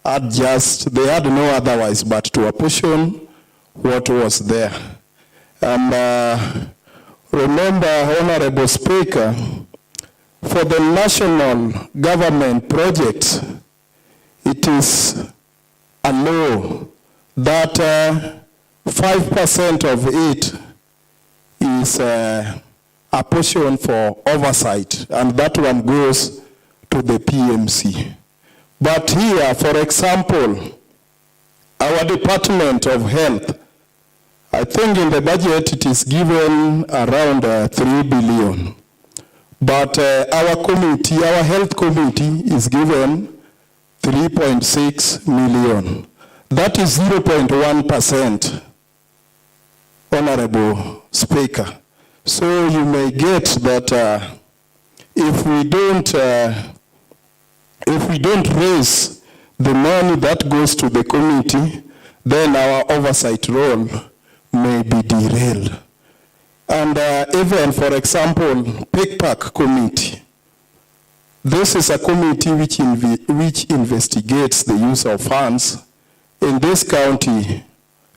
they had no otherwise but to apportion what was there. And remember, Honorable Speaker, for the national government projects, it is a law that 5% of it is apportioned for oversight, and that one goes to the PMC. But here, for example, our Department of Health, I think in the budget it is given around 3 billion. But our committee, our health committee is given 3.6 million. That is 0.1%, Honorable Speaker. So you may get that if we don't raise the money that goes to the committee, then our oversight role may be derailed. And even, for example, PICPAC committee. This is a committee which investigates the use of funds in this county,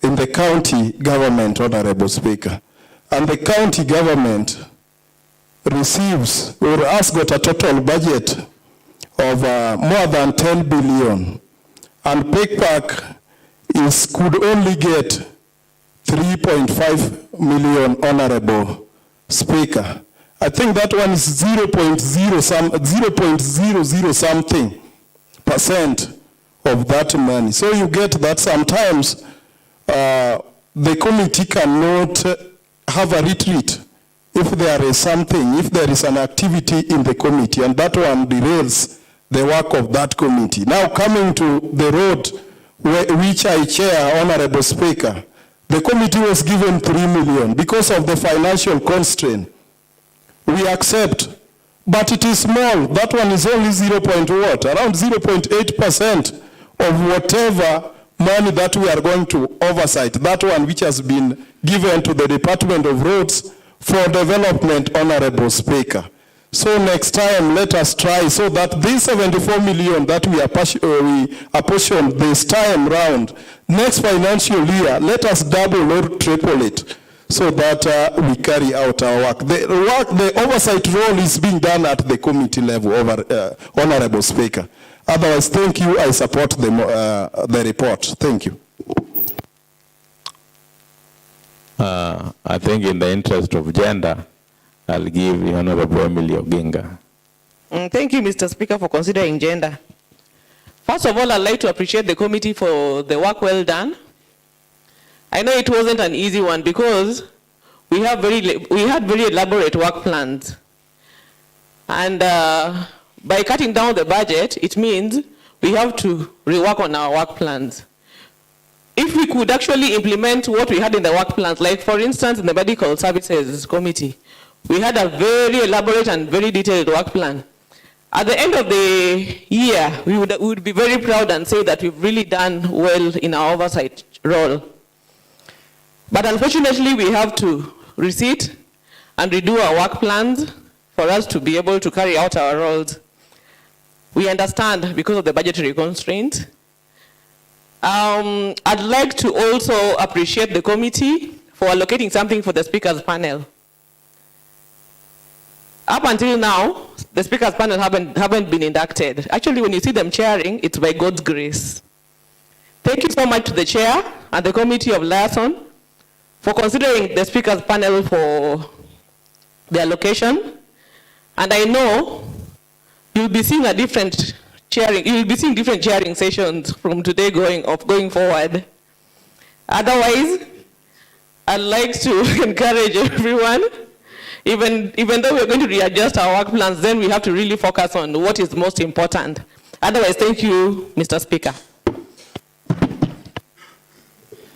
in the county government, Honorable Speaker. And the county government receives, or has got a total budget of more than 10 billion. And PICPAC could only get 3.5 million, Honorable Speaker. I think that one is 0.00 something percent of that money. So you get that sometimes the committee cannot have a retreat if there is something, if there is an activity in the committee, and that one derails the work of that committee. Now coming to the road which I chair, Honorable Speaker, the committee was given 3 million because of the financial constraint. We accept, but it is small. That one is only around 0.8% of whatever money that we are going to oversight. That one which has been given to the Department of Roads for development, Honorable Speaker. So next time, let us try so that this 74 million that we apportioned this time round, next financial year, let us double or triple it so that we carry out our work. The oversight role is being done at the committee level, Honorable Speaker. Otherwise, thank you. I support the report. Thank you. I think in the interest of gender, I'll give the Honorable Emily Oginga. Thank you, Mr. Speaker, for considering gender. First of all, I'd like to appreciate the committee for the work well done. I know it wasn't an easy one because we had very elaborate work plans. And by cutting down the budget, it means we have to rework on our work plans. If we could actually implement what we had in the work plans, like for instance in the Medical Services Committee, we had a very elaborate and very detailed work plan. At the end of the year, we would be very proud and say that we've really done well in our oversight role. But unfortunately, we have to resit and redo our work plans for us to be able to carry out our roles. We understand because of the budgetary constraints. I'd like to also appreciate the committee for allocating something for the speakers panel. Up until now, the speakers panel haven't been inducted. Actually, when you see them chairing, it's by God's grace. Thank you so much to the chair and the committee of liaison for considering the speakers panel for the allocation. And I know you'll be seeing a different chairing, you'll be seeing different chairing sessions from today going forward. Otherwise, I'd like to encourage everyone, even though we're going to readjust our work plans, then we have to really focus on what is most important. Otherwise, thank you, Mr. Speaker.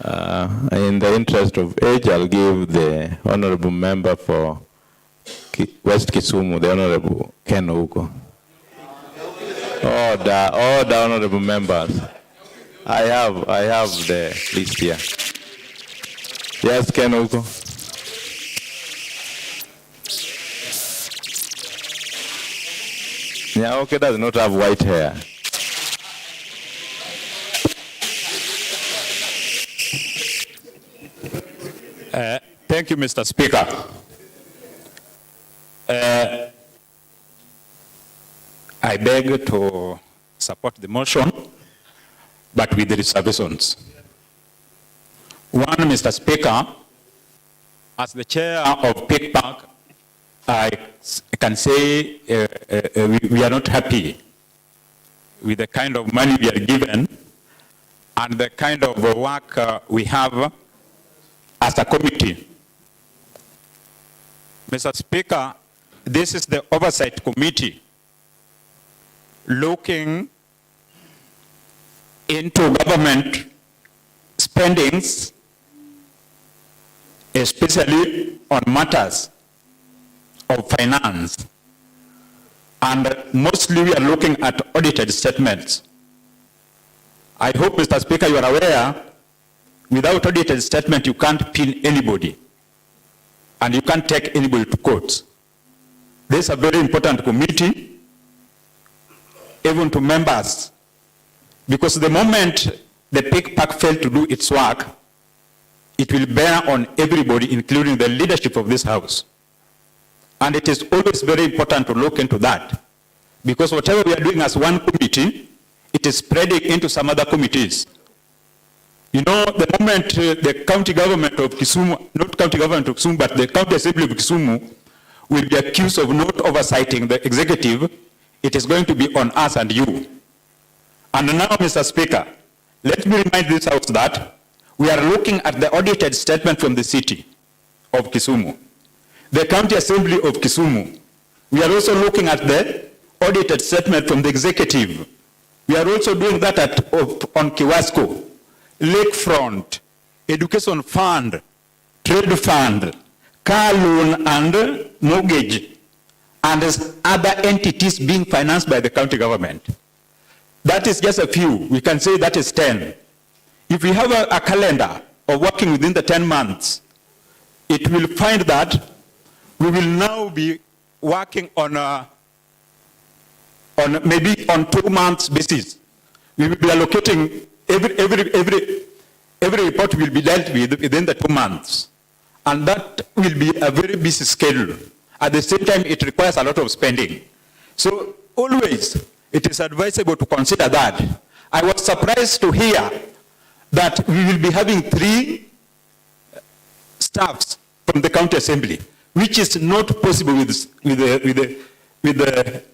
I In the interest of age, I'll give the honorable member for West Kisumu, the Honorable Ken Ouko. All the honorable members. I have the list here. Yes, Ken Ouko. Yeah, okay, does not have white hair. Thank you, Mr. Speaker. I beg to support the motion, but with the reservations. One, Mr. Speaker, as the chair of Pick Park, I can say we are not happy with the kind of money we are given and the kind of work we have as a committee. Mr. Speaker, this is the Oversight Committee looking into government spendings, especially on matters of finance. And mostly we are looking at audited statements. I hope, Mr. Speaker, you are aware, without audited statement, you can't pin anybody. And you can't take anybody to court. This is a very important committee, even to members, because the moment the Pick Park failed to do its work, it will bear on everybody, including the leadership of this House. And it is always very important to look into that, because whatever we are doing as one committee, it is spreading into some other committees. You know, the moment the county government of Kisumu, not county government of Kisumu, but the county assembly of Kisumu will be accused of not oversighting the executive, it is going to be on us and you. And now, Mr. Speaker, let me remind this House that we are looking at the audited statement from the city of Kisumu, the county assembly of Kisumu. We are also looking at the audited statement from the executive. We are also doing that on Kiwasco, Lakefront, Education Fund, Trade Fund, car loan and mortgage, and other entities being financed by the county government. That is just a few. We can say that is 10. If we have a calendar of working within the 10 months, it will find that we will now be working on maybe on 2 months basis. We will be allocating every report will be dealt with within the 2 months. And that will be a very busy schedule. At the same time, it requires a lot of spending. So always, it is advisable to consider that. I was surprised to hear that we will be having 3 staffs from the county assembly, which is not possible with the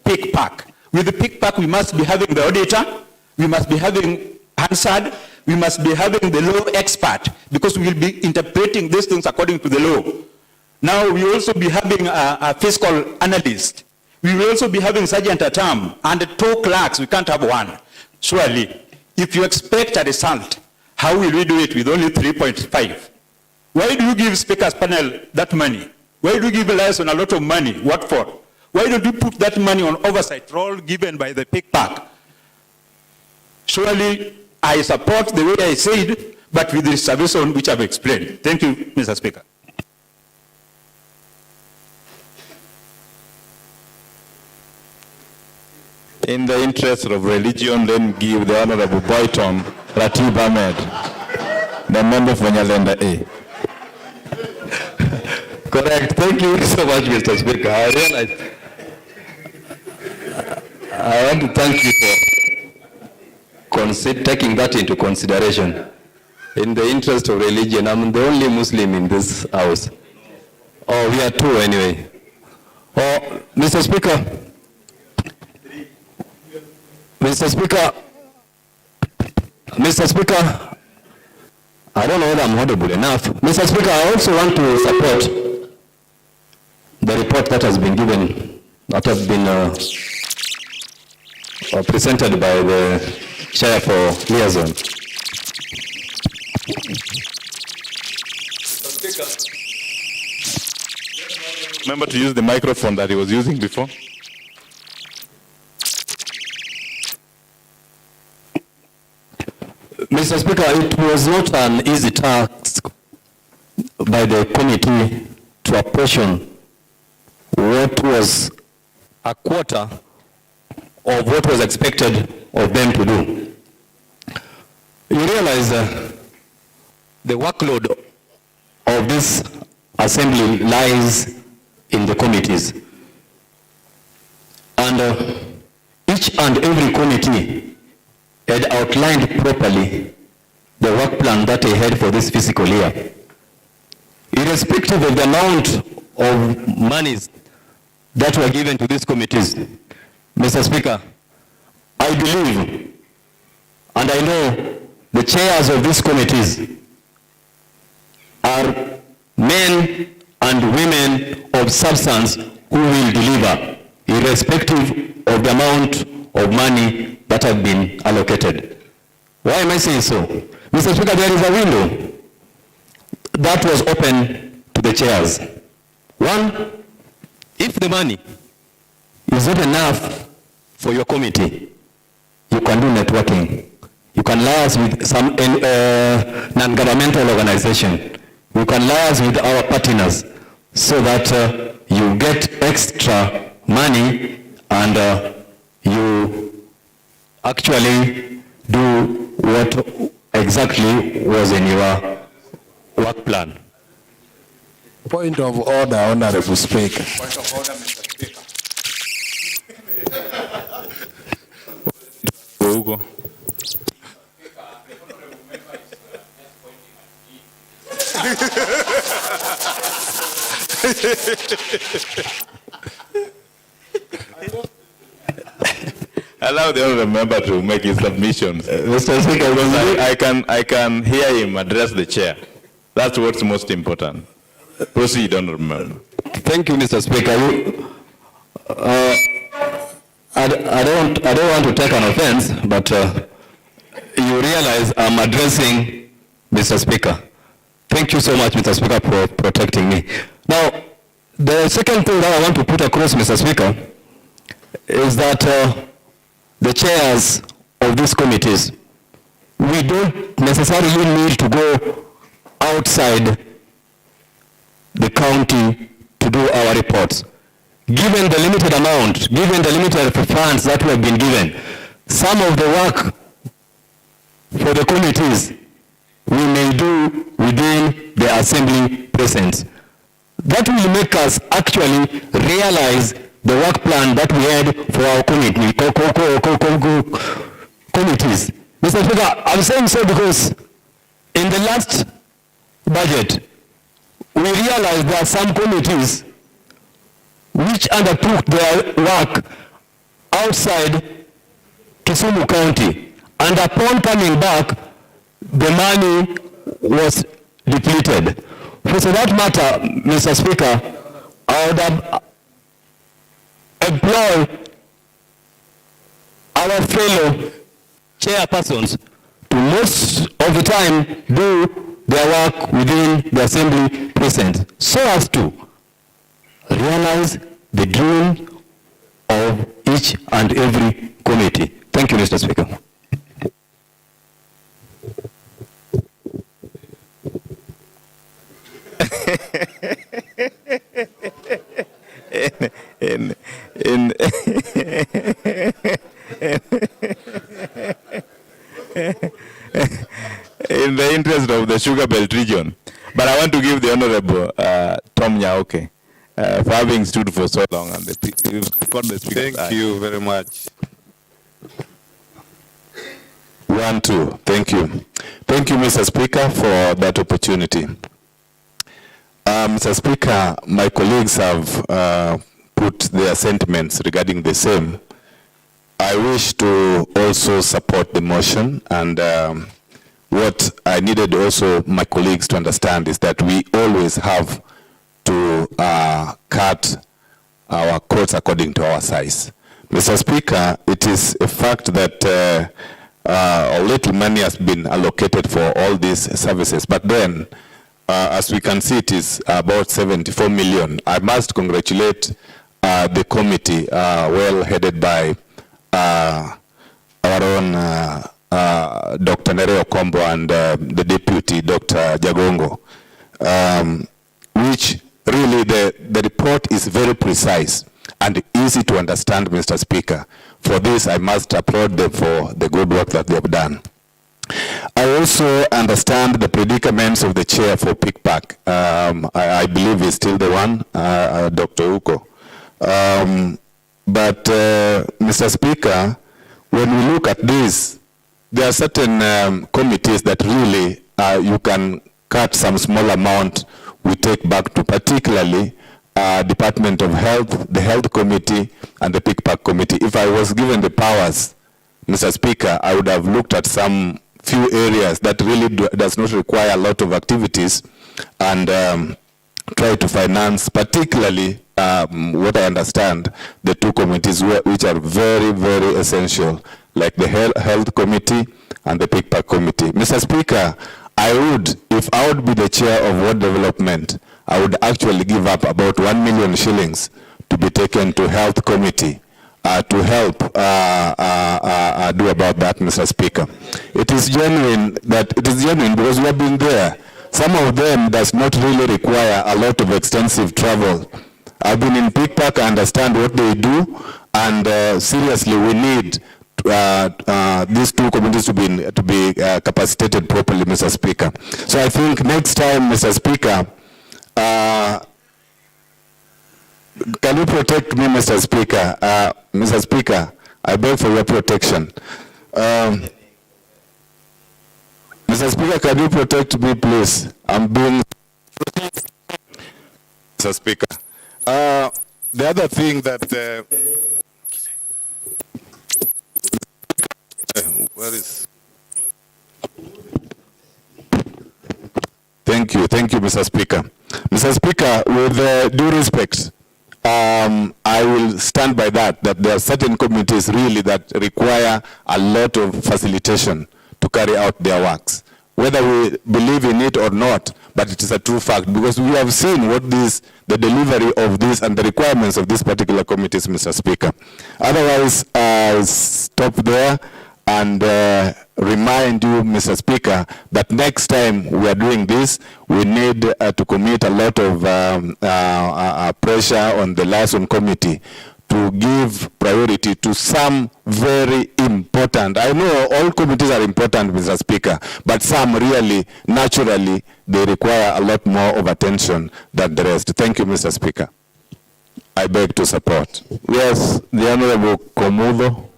Pick Park. With the Pick Park, we must be having the auditor, we must be having Hansard, we must be having the law expert, because we will be interpreting these things according to the law. Now we will also be having a fiscal analyst. We will also be having sergeant at arm and 2 clerks. We can't have 1. Surely, if you expect a result, how will we do it with only 3.5? Why do you give speakers panel that money? Why do you give liaison a lot of money? What for? Why don't you put that money on oversight role given by the Pick Park? Surely, I support the way I said, but with the reservation which I've explained. Thank you, Mr. Speaker. In the interest of religion, then give the Honorable Boyton Ratib Ahmed, the member for Nyalenda A. Correct. Thank you so much, Mr. Speaker. I want to thank you for taking that into consideration. In the interest of religion, I'm the only Muslim in this house. Oh, we are 2 anyway. Oh, Mr. Speaker. Mr. Speaker, I don't know whether I'm audible enough. Mr. Speaker, I also want to support the report that has been given, that has been presented by the Chair for Liaison. Remember to use the microphone that he was using before. Mr. Speaker, it was not an easy task by the committee to apportion what was a quarter of what was expected of them to do. You realize the workload of this assembly lies in the committees. And each and every committee had outlined properly the work plan that they had for this fiscal year. Irrespective of the amount of monies that were given to these committees, Mr. Speaker, I believe and I know the chairs of these committees are men and women of substance who will deliver, irrespective of the amount of money that have been allocated. Why am I saying so? Mr. Speaker, there is a window that was open to the chairs. One, if the money is not enough for your committee, you can do networking. You can liaise with some non-governmental organization. You can liaise with our partners so that you get extra money and you actually do what exactly was in your work plan. Point of order, Honorable Speaker. Point of order, Mr. Speaker. Hugo. Allow the honorable member to make his submissions. Mr. Speaker, because I can hear him address the chair. That's what's most important. Proceed, honorable member. Thank you, Mr. Speaker. I don't want to take an offense, but you realize I'm addressing Mr. Speaker. Thank you so much, Mr. Speaker, for protecting me. Now, the second thing that I want to put across, Mr. Speaker, is that the chairs of these committees, we don't necessarily need to go outside the county to do our reports. Given the limited amount, given the limited funds that we have been given, some of the work for the committees we may do within the assembly presence. That will make us actually realize the work plan that we had for our committees. Mr. Speaker, I'm saying so because in the last budget, we realized there are some committees which undertook their work outside Kisumu County, and upon coming back, the money was depleted. For that matter, Mr. Speaker, I would have employed our fellow chairpersons to most of the time do their work within the assembly presence so as to realize the dream of each and every committee. Thank you, Mr. Speaker. In the interest of the Sugar Belt region, but I want to give the Honorable Tom Nyaoke for having stood for so long. And Thank you very much. 1, 2. Thank you. Thank you, Mr. Speaker, for that opportunity. Mr. Speaker, my colleagues have put their sentiments regarding the same. I wish to also support the motion, and what I needed also my colleagues to understand is that we always have to cut our quotes according to our size. Mr. Speaker, it is a fact that a little money has been allocated for all these services, but then as we can see, it is about 74 million. I must congratulate the committee, well headed by our own Dr. Nereo Kombo and the deputy, Dr. Jagongo, which really the report is very precise and easy to understand, Mr. Speaker. For this, I must applaud them for the good work that they have done. I also understand the predicaments of the chair for PICPAC. I believe he's still the one, Dr. Uko. But Mr. Speaker, when we look at this, there are certain committees that really you can cut some small amount we take back to, particularly Department of Health, the Health Committee, and the PICPAC Committee. If I was given the powers, Mr. Speaker, I would have looked at some few areas that really does not require a lot of activities and try to finance, particularly what I understand, the two committees which are very, very essential, like the Health Committee and the PICPAC Committee. Mr. Speaker, if I would be the chair of Ward Development, I would actually give up about 1 million shillings to be taken to Health Committee to help do about that, Mr. Speaker. It is genuine because we have been there. Some of them does not really require a lot of extensive travel. I've been in PICPAC, I understand what they do, and seriously, we need these two committees to be capacitated properly, Mr. Speaker. So I think next time, Mr. Speaker, can you protect me, Mr. Speaker? Mr. Speaker, I beg for your protection. Mr. Speaker, can you protect me, please? I'm being... Mr. Speaker. The other thing that... where is... Thank you, Mr. Speaker. Mr. Speaker, with due respect, I will stand by that there are certain committees really that require a lot of facilitation to carry out their works. Whether we believe in it or not, but it is a true fact, because we have seen what the delivery of this and the requirements of this particular committees, Mr. Speaker. Otherwise, I'll stop there and remind you, Mr. Speaker, that next time we are doing this, we need to commit a lot of pressure on the liaison committee to give priority to some very important. I know all committees are important, Mr. Speaker, but some really, naturally, they require a lot more of attention than the rest. Thank you, Mr. Speaker. I beg to support. Yes, the Honorable Komudo.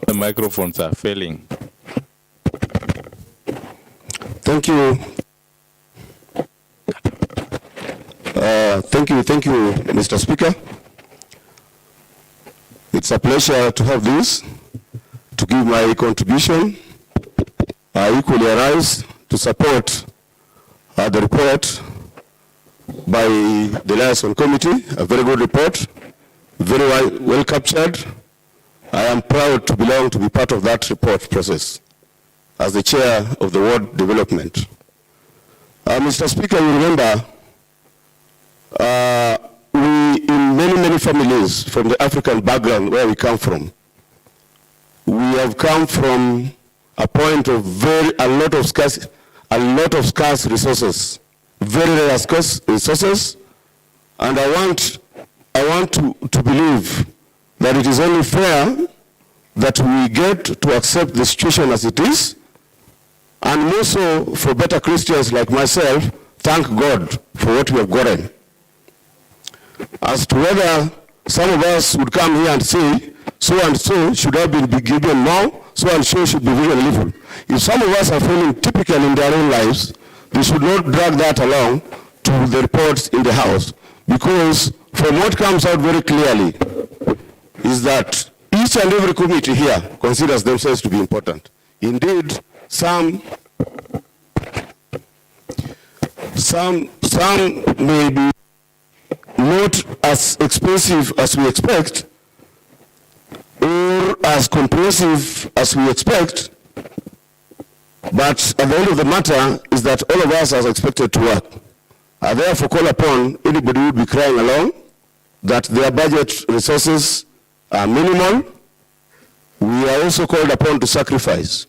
The microphones are failing. Thank you. Thank you, Mr. Speaker. It's a pleasure to have this, to give my contribution. I equally arise to support the report by the Liaison Committee, a very good report, very well captured. I am proud to belong to be part of that report process as the chair of the Ward Development. Mr. Speaker, you remember, we in many families from the African background where we come from, we have come from a point of a lot of scarce resources, very rare scarce resources, and I want to believe that it is only fair that we get to accept the situation as it is, and more so for better Christians like myself, thank God for what we have gotten. As to whether some of us would come here and say, so and so should have been given more, so and so should be given little. If some of us are failing typical in their own lives, they should not drag that along to the reports in the House, because from what comes out very clearly is that each and every committee here considers themselves to be important. Indeed, some Some may be not as expensive as we expect or as comprehensive as we expect, but at the end of the matter is that all of us are expected to work. I therefore call upon anybody who will be crying along that their budget resources are minimal. We are also called upon to sacrifice.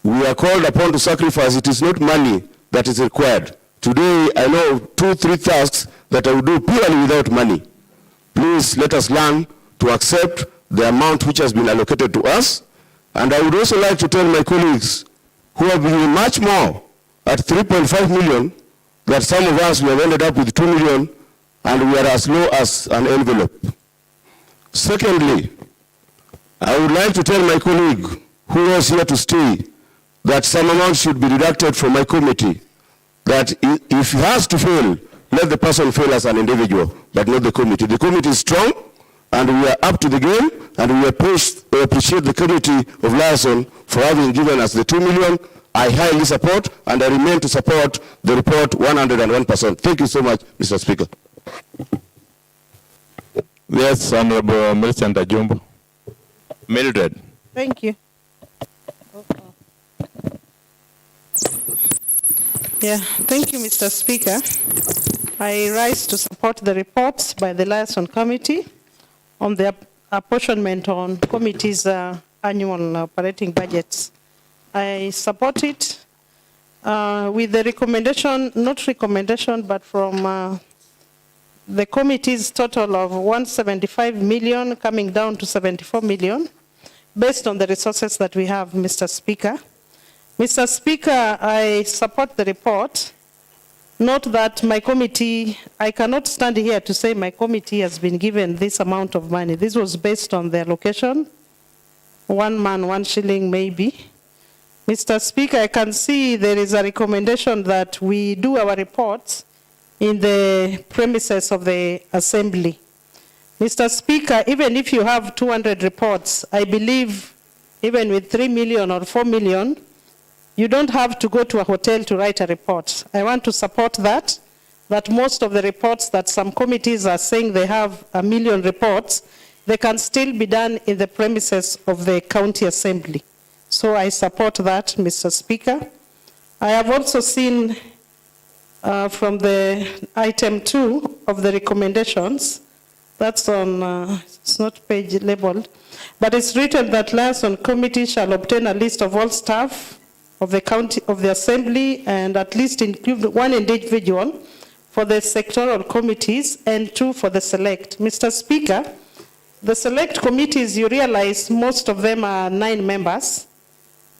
We are called upon to sacrifice. It is not money that is required. Today, I know 2-3 tasks that I will do purely without money. Please let us learn to accept the amount which has been allocated to us. And I would also like to tell my colleagues who have been given much more at 3.5 million, that some of us, we have ended up with 2 million, and we are as low as an envelope. Secondly, I would like to tell my colleague who was here to stay that some amount should be deducted from my committee, that if he has to fail, let the person fail as an individual, but not the committee. The committee is strong, and we are up to the game, and we appreciate the committee of liaison for having given us the 2 million. I highly support, and I remain to support the report 101%. Thank you so much, Mr. Speaker. Yes, Honorable Millicent Ajumbo. Mildred. Thank you. Yeah, thank you, Mr. Speaker. I rise to support the reports by the Liaison Committee on the apportionment on committee's annual operating budgets. I support it with the recommendation, not recommendation, but from the committee's total of 175 million coming down to 74 million, based on the resources that we have, Mr. Speaker. Mr. Speaker, I support the report. Note that my committee, I cannot stand here to say my committee has been given this amount of money. This was based on the allocation, 1 man, 1 shilling maybe. Mr. Speaker, I can see there is a recommendation that we do our reports in the premises of the Assembly. Mr. Speaker, even if you have 200 reports, I believe even with 3 million or 4 million, you don't have to go to a hotel to write a report. I want to support that most of the reports that some committees are saying they have 1 million reports, they can still be done in the premises of the County Assembly. So I support that, Mr. Speaker. I have also seen from the item 2 of the recommendations, that's on, it's not page labeled, but it's written that Liaison Committee shall obtain a list of all staff of the county, of the Assembly, and at least include 1 individual for the sectoral committees and 2 for the select. Mr. Speaker, the select committees, you realize most of them are 9 members,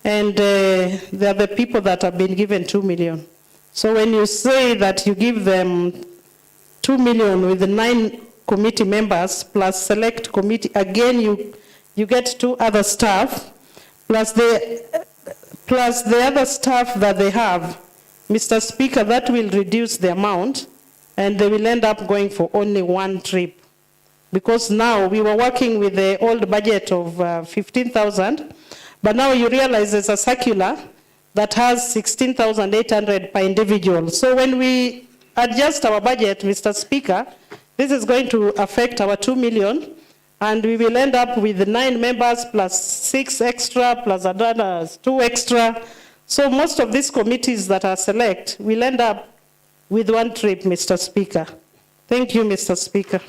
and they are the people that have been given 2 million. So when you say that you give them 2 million with the 9 committee members plus select committee, again you get 2 other staff plus the other staff that they have, Mr. Speaker, that will reduce the amount, and they will end up going for only 1 trip. Because now we were working with the old budget of 15,000, but now you realize there's a circular that has 16,800 per individual. So when we adjust our budget, Mr. Speaker, this is going to affect our 2 million, and we will end up with 9 members plus 6 extra plus another 2 extra. So most of these committees that are select will end up with 1 trip, Mr. Speaker. Thank you, Mr. Speaker.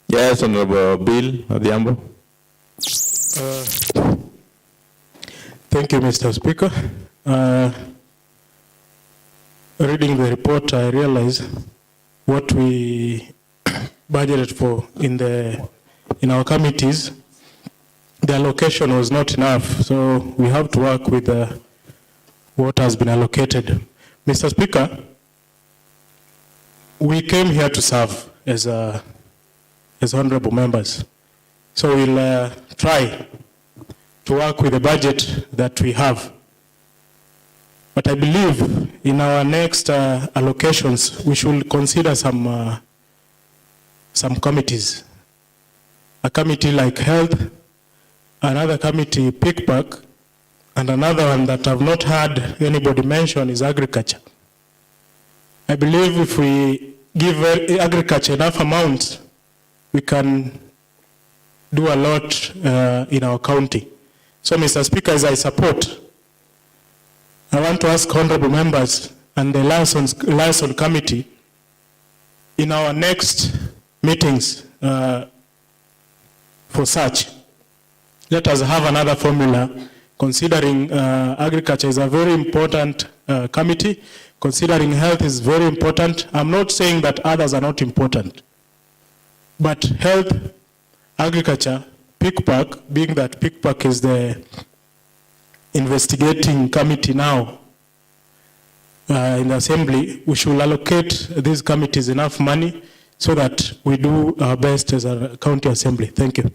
Yes, Honorable Bill Odhiambo. Thank you, Mr. Speaker. Reading the report, I realize what we budgeted for in our committees, the allocation was not enough, so we have to work with what has been allocated. Mr. Speaker, we came here to serve as honorable members, so we'll try to work with the budget that we have. But I believe in our next allocations, we should consider some committees. A committee like health, another committee pickpack, And another one that I've not heard anybody mention is agriculture. I believe if we give agriculture enough amounts, we can do a lot in our county. So, Mr. Speaker, as I support, I want to ask honorable members and the liaison committee in our next meetings for such, let us have another formula, considering agriculture is a very important committee, considering health is very important. I'm not saying that others are not important, but health, agriculture, PICPAC, being that PICPAC is the investigating committee now in the assembly, we should allocate these committees enough money so that we do our best as a county assembly. Thank you.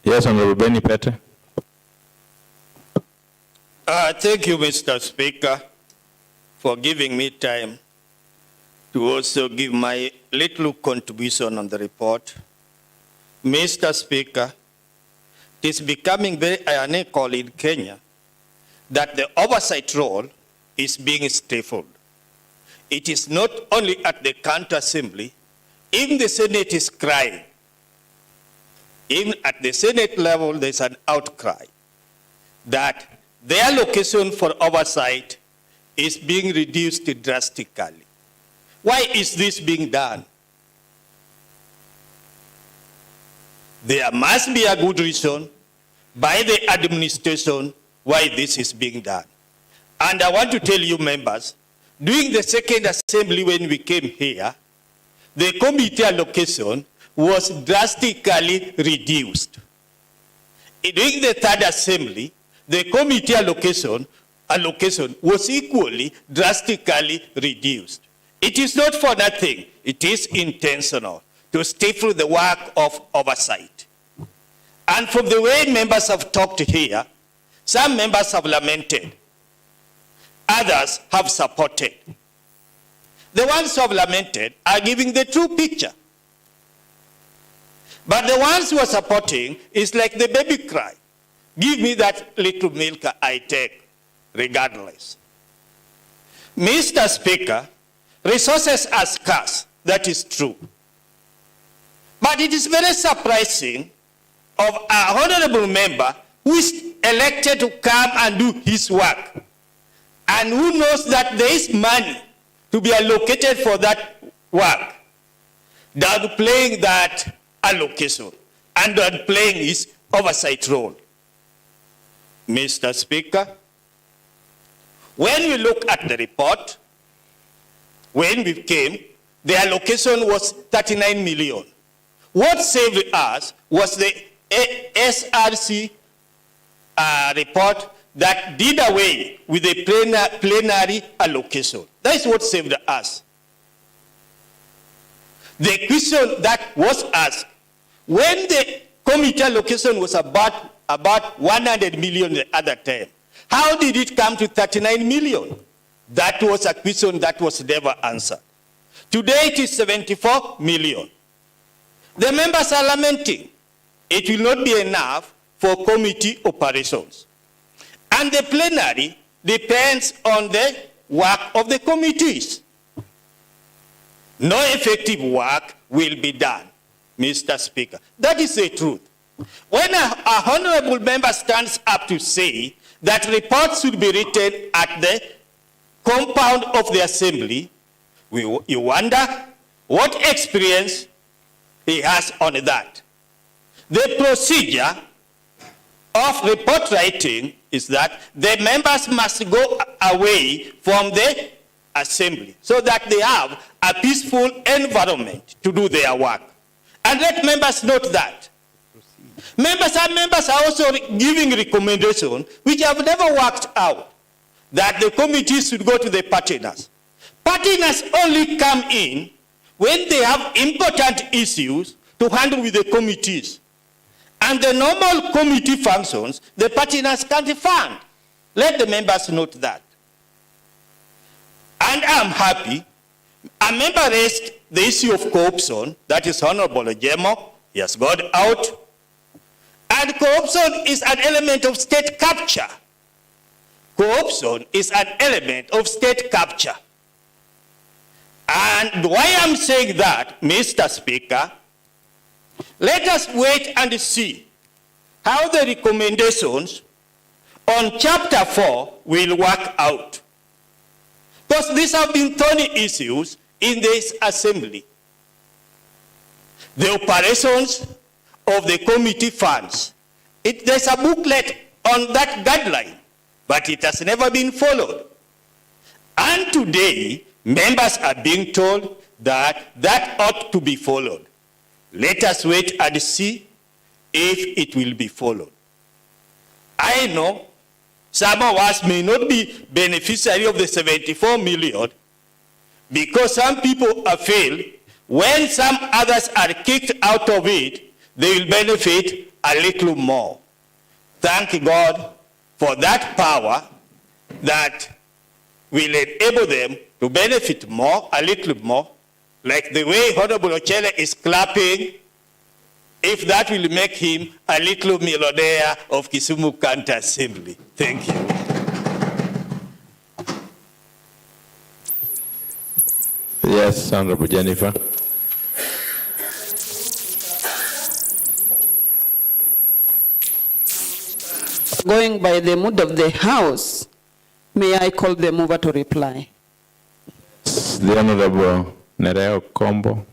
Yes, Honorable Benny Pete. Thank you, Mr. Speaker, for giving me time to also give my little contribution on the report. Mr. Speaker, it is becoming very ironical in Kenya that the oversight role is being stifled. It is not only at the county assembly, even the Senate is crying. Even at the Senate level, there's an outcry that the allocation for oversight is being reduced drastically. Why is this being done? There must be a good reason by the administration why this is being done. And I want to tell you members, during the second assembly when we came here, the committee allocation was drastically reduced. During the third assembly, the committee allocation was equally drastically reduced. It is not for nothing. It is intentional to stifle the work of oversight. And from the way members have talked here, some members have lamented, others have supported. The ones who have lamented are giving the true picture. But the ones who are supporting is like the baby cry. Give me that little milk, I take, regardless. Mr. Speaker, resources are scarce, that is true. But it is very surprising of an honorable member who is elected to come and do his work, and who knows that there is money to be allocated for that work, downplaying that allocation and downplaying his oversight role. Mr. Speaker, when we look at the report, when we came, the allocation was 39 million. What saved us was the SRC report that did away with the plenary allocation. That is what saved us. The question that was asked, when the committee allocation was about 100 million the other time, how did it come to 39 million? That was a question that was never answered. Today it is 74 million. The members are lamenting. It will not be enough for committee operations. And the plenary depends on the work of the committees. No effective work will be done, Mr. Speaker. That is the truth. When a honorable member stands up to say that reports should be written at the compound of the assembly, you wonder what experience he has on that. The procedure of report writing is that the members must go away from the assembly so that they have a peaceful environment to do their work. And let members note that. Members are also giving recommendations which have never worked out, that the committees should go to the partners. Partners only come in when they have important issues to handle with the committees. And the normal committee functions, the partners can't fund. Let the members note that. And I'm happy. A member raised the issue of corruption, that is Honorable Jemo. He has got out. And corruption is an element of state capture. Corruption is an element of state capture. And why I'm saying that, Mr. Speaker, let us wait and see how the recommendations on Chapter 4 will work out. Because these have been thorny issues in this assembly. The operations of the committee funds. There's a booklet on that guideline, but it has never been followed. And today, members are being told that that ought to be followed. Let us wait and see if it will be followed. I know some of us may not be beneficiary of the 74 million because some people have failed. When some others are kicked out of it, they will benefit a little more. Thank God for that power that will enable them to benefit more, a little more, like the way Honorable Ochele is clapping, if that will make him a little millionaire of Kisumu County Assembly. Thank you. Yes, Honorable Jennifer. Going by the mood of the House, may I call the mover to reply? The Honorable Nereo Kombo.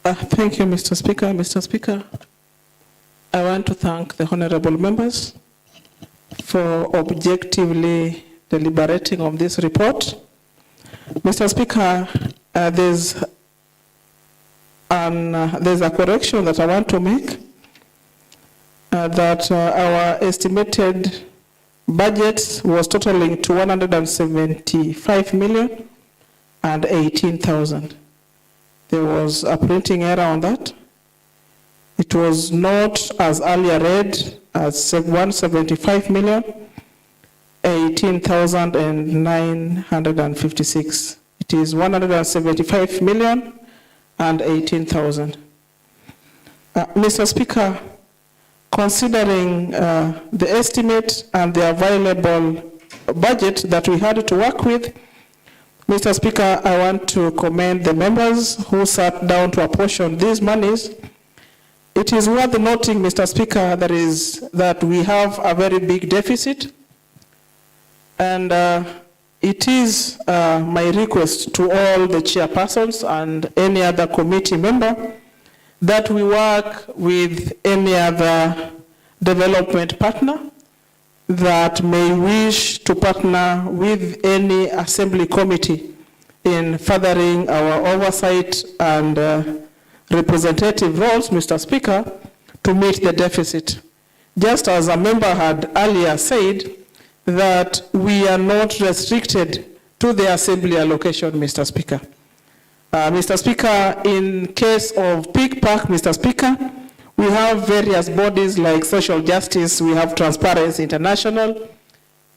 Thank you, Mr. Speaker. Mr. Speaker, I want to thank the honorable members for objectively deliberating on this report. Mr. Speaker, there's a correction that I want to make, that our estimated budget was totaling to 175,018,000. There was a printing error on that. It was not as earlier read as 175,018,956. It is 175,018,000. Mr. Speaker, considering the estimate and the available budget that we had to work with, Mr. Speaker, I want to commend the members who sat down to apportion these monies. It is worth noting, Mr. Speaker, that we have a very big deficit, and it is my request to all the chairpersons and any other committee member that we work with any other development partner that may wish to partner with any assembly committee in furthering our oversight and representative roles, Mr. Speaker, to meet the deficit. Just as a member had earlier said, that we are not restricted to the assembly allocation, Mr. Speaker. Mr. Speaker, in case of Peak Park, Mr. Speaker, we have various bodies like Social Justice, we have Transparency International,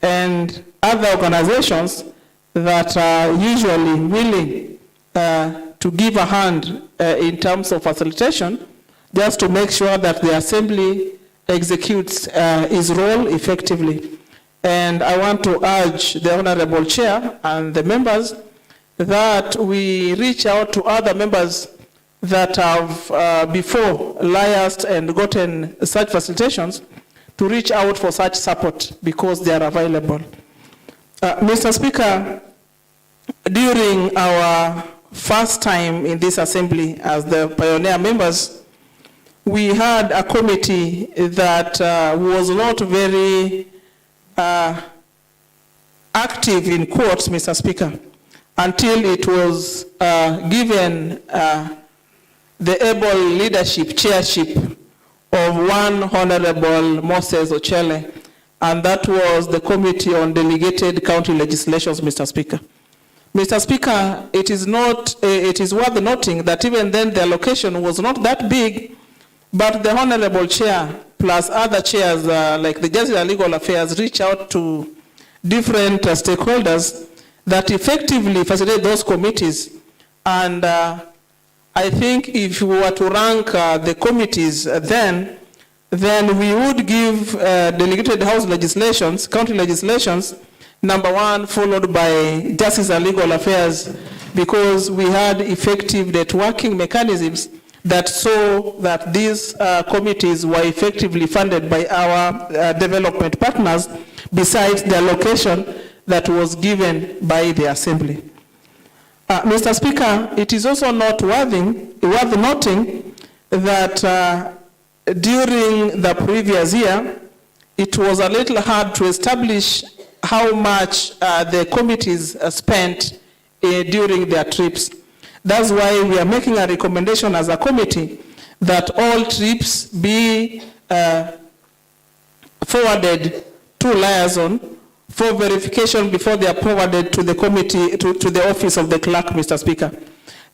and other organizations that are usually willing to give a hand in terms of facilitation, just to make sure that the Assembly executes its role effectively. And I want to urge the Honorable Chair and the members that we reach out to other members that have before liaised and gotten such facilitations to reach out for such support because they are available. Mr. Speaker, during our first time in this assembly as the pioneer members, we had a committee that was not very active in quotes, Mr. Speaker, until it was given the able leadership, chairship of one Honorable Moses Ochele, and that was the Committee on Delegated County Legislations, Mr. Speaker. Mr. Speaker, it is worth noting that even then the allocation was not that big, but the Honorable Chair plus other chairs like the Justice and Legal Affairs reach out to different stakeholders that effectively facilitate those committees. And I think if we were to rank the committees then we would give delegated house legislations, county legislations, number 1, followed by Justice and Legal Affairs, because we had effective networking mechanisms that saw that these committees were effectively funded by our development partners, besides the allocation that was given by the Assembly. Mr. Speaker, it is also worth noting that during the previous year, it was a little hard to establish how much the committees spent during their trips. That's why we are making a recommendation as a committee that all trips be forwarded to liaison for verification before they are forwarded to the committee, to the office of the clerk, Mr. Speaker.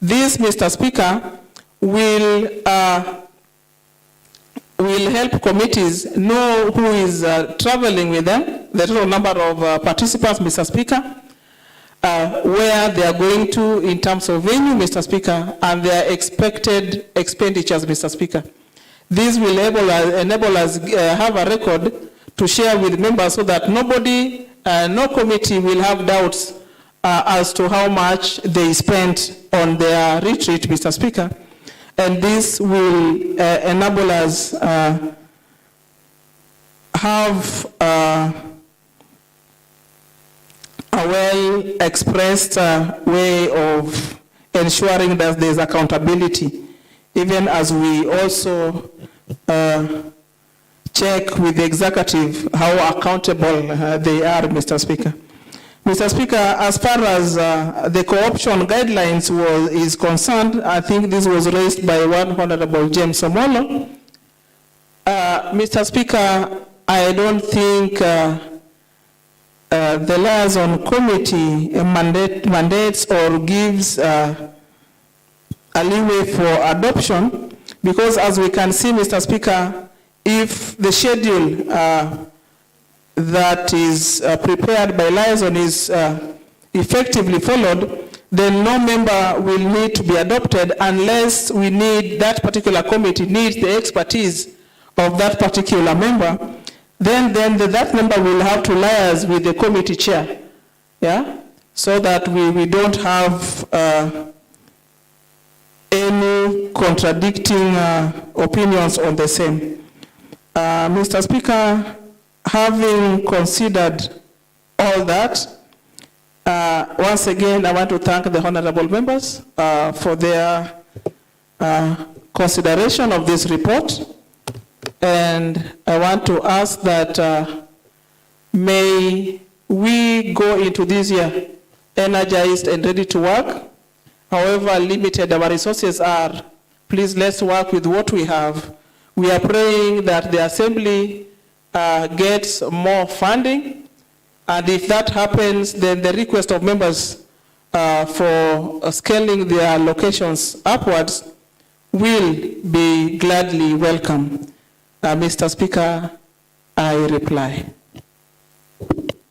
This, Mr. Speaker, will help committees know who is traveling with them, the total number of participants, Mr. Speaker, where they are going to in terms of venue, Mr. Speaker, and their expected expenditures, Mr. Speaker. This will enable us have a record to share with members so that nobody, no committee will have doubts as to how much they spent on their retreat, Mr. Speaker. And this will enable us have a well-expressed way of ensuring that there's accountability, even as we also check with the executive how accountable they are, Mr. Speaker. Mr. Speaker, as far as the co-option guidelines is concerned, I think this was raised by one Honorable James Omolo. Mr. Speaker, I don't think the liaison committee mandates or gives a leeway for adoption, because as we can see, Mr. Speaker, if the schedule that is prepared by liaison is effectively followed, then no member will need to be adopted unless we need, that particular committee needs the expertise of that particular member. Then that member will have to liaise with the committee chair, yeah, so that we don't have any contradicting opinions on the same. Mr. Speaker, having considered all that, once again, I want to thank the honorable members for their consideration of this report. And I want to ask that may we go into this year energized and ready to work. However limited our resources are, please let's work with what we have. We are praying that the Assembly gets more funding, and if that happens, then the request of members for scaling their allocations upwards will be gladly welcome. Mr. Speaker, I reply.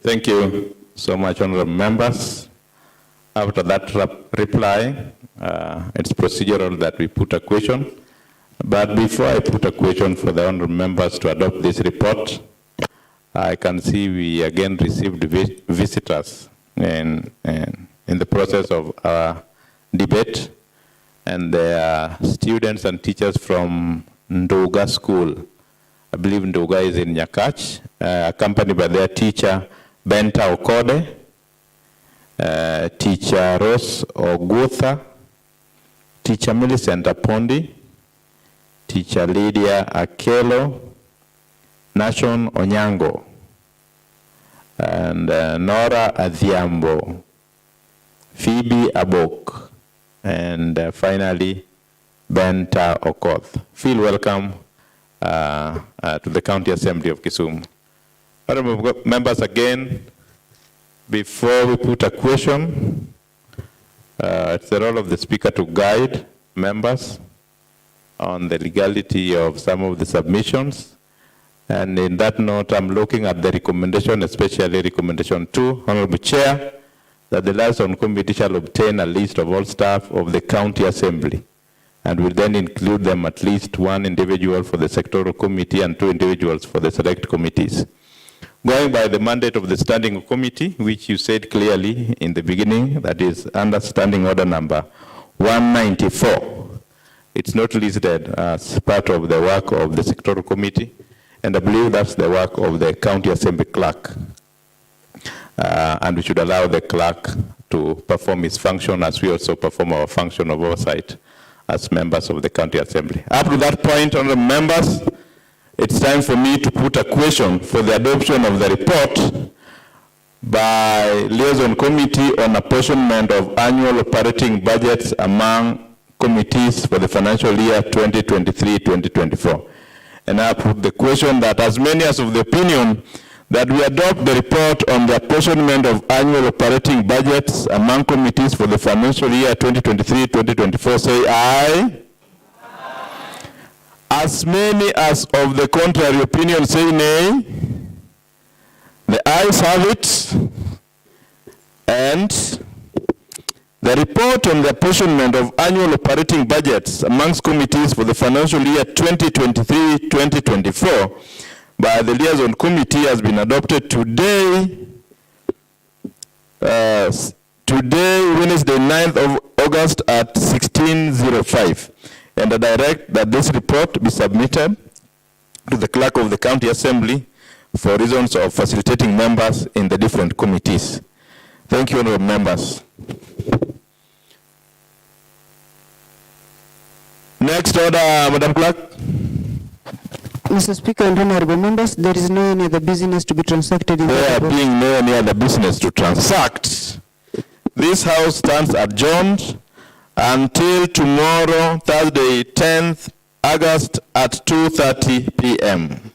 Thank you so much, honorable members. After that reply, it's procedural that we put a question. But before I put a question for the honorable members to adopt this report, I can see we again received visitors in the process of our debate, and they are students and teachers from Nduga School. I believe Nduga is in Nyakach, accompanied by their teacher, Benta Okode, teacher Rose Ogutha, teacher Millicent Apondi, teacher Lydia Akelo, Nashon Onyango, and Nora Adhiambo, Phoebe Abok, and finally Benta Okoth. Feel welcome to the County Assembly of Kisumu. Honorable members, again, before we put a question, it's the role of the Speaker to guide members on the legality of some of the submissions. And in that note, I'm looking at the recommendation, especially recommendation 2, Honorable Chair, that the liaison committee shall obtain a list of all staff of the county assembly and will then include them at least 1 individual for the sectoral committee and 2 individuals for the select committees. Going by the mandate of the standing committee, which you said clearly in the beginning, that is under standing order number 194. It's not listed as part of the work of the sectoral committee, and I believe that's the work of the county assembly clerk. And we should allow the clerk to perform his function as we also perform our function of oversight as members of the county assembly. Up to that point, honorable members, it's time for me to put a question for the adoption of the report by liaison committee on apportionment of annual operating budgets among committees for the financial year 2023-2024. And I put the question that as many as of the opinion that we adopt the report on the apportionment of annual operating budgets among committees for the financial year 2023-2024, say aye. As many as of the contrary opinion say nay. The ayes have it. And the report on the apportionment of annual operating budgets amongst committees for the financial year 2023-2024 by the liaison committee has been adopted today, Wednesday, 9th of August at 16:05. And I direct that this report be submitted to the clerk of the county assembly for reasons of facilitating members in the different committees. Thank you, honorable members. Next order, Madam Clerk. Mr. Speaker and honorable members, there is no any other business to be transacted in There being no any other business to transact, this House stands adjourned until tomorrow, Thursday, 10th August at 2:30 p.m.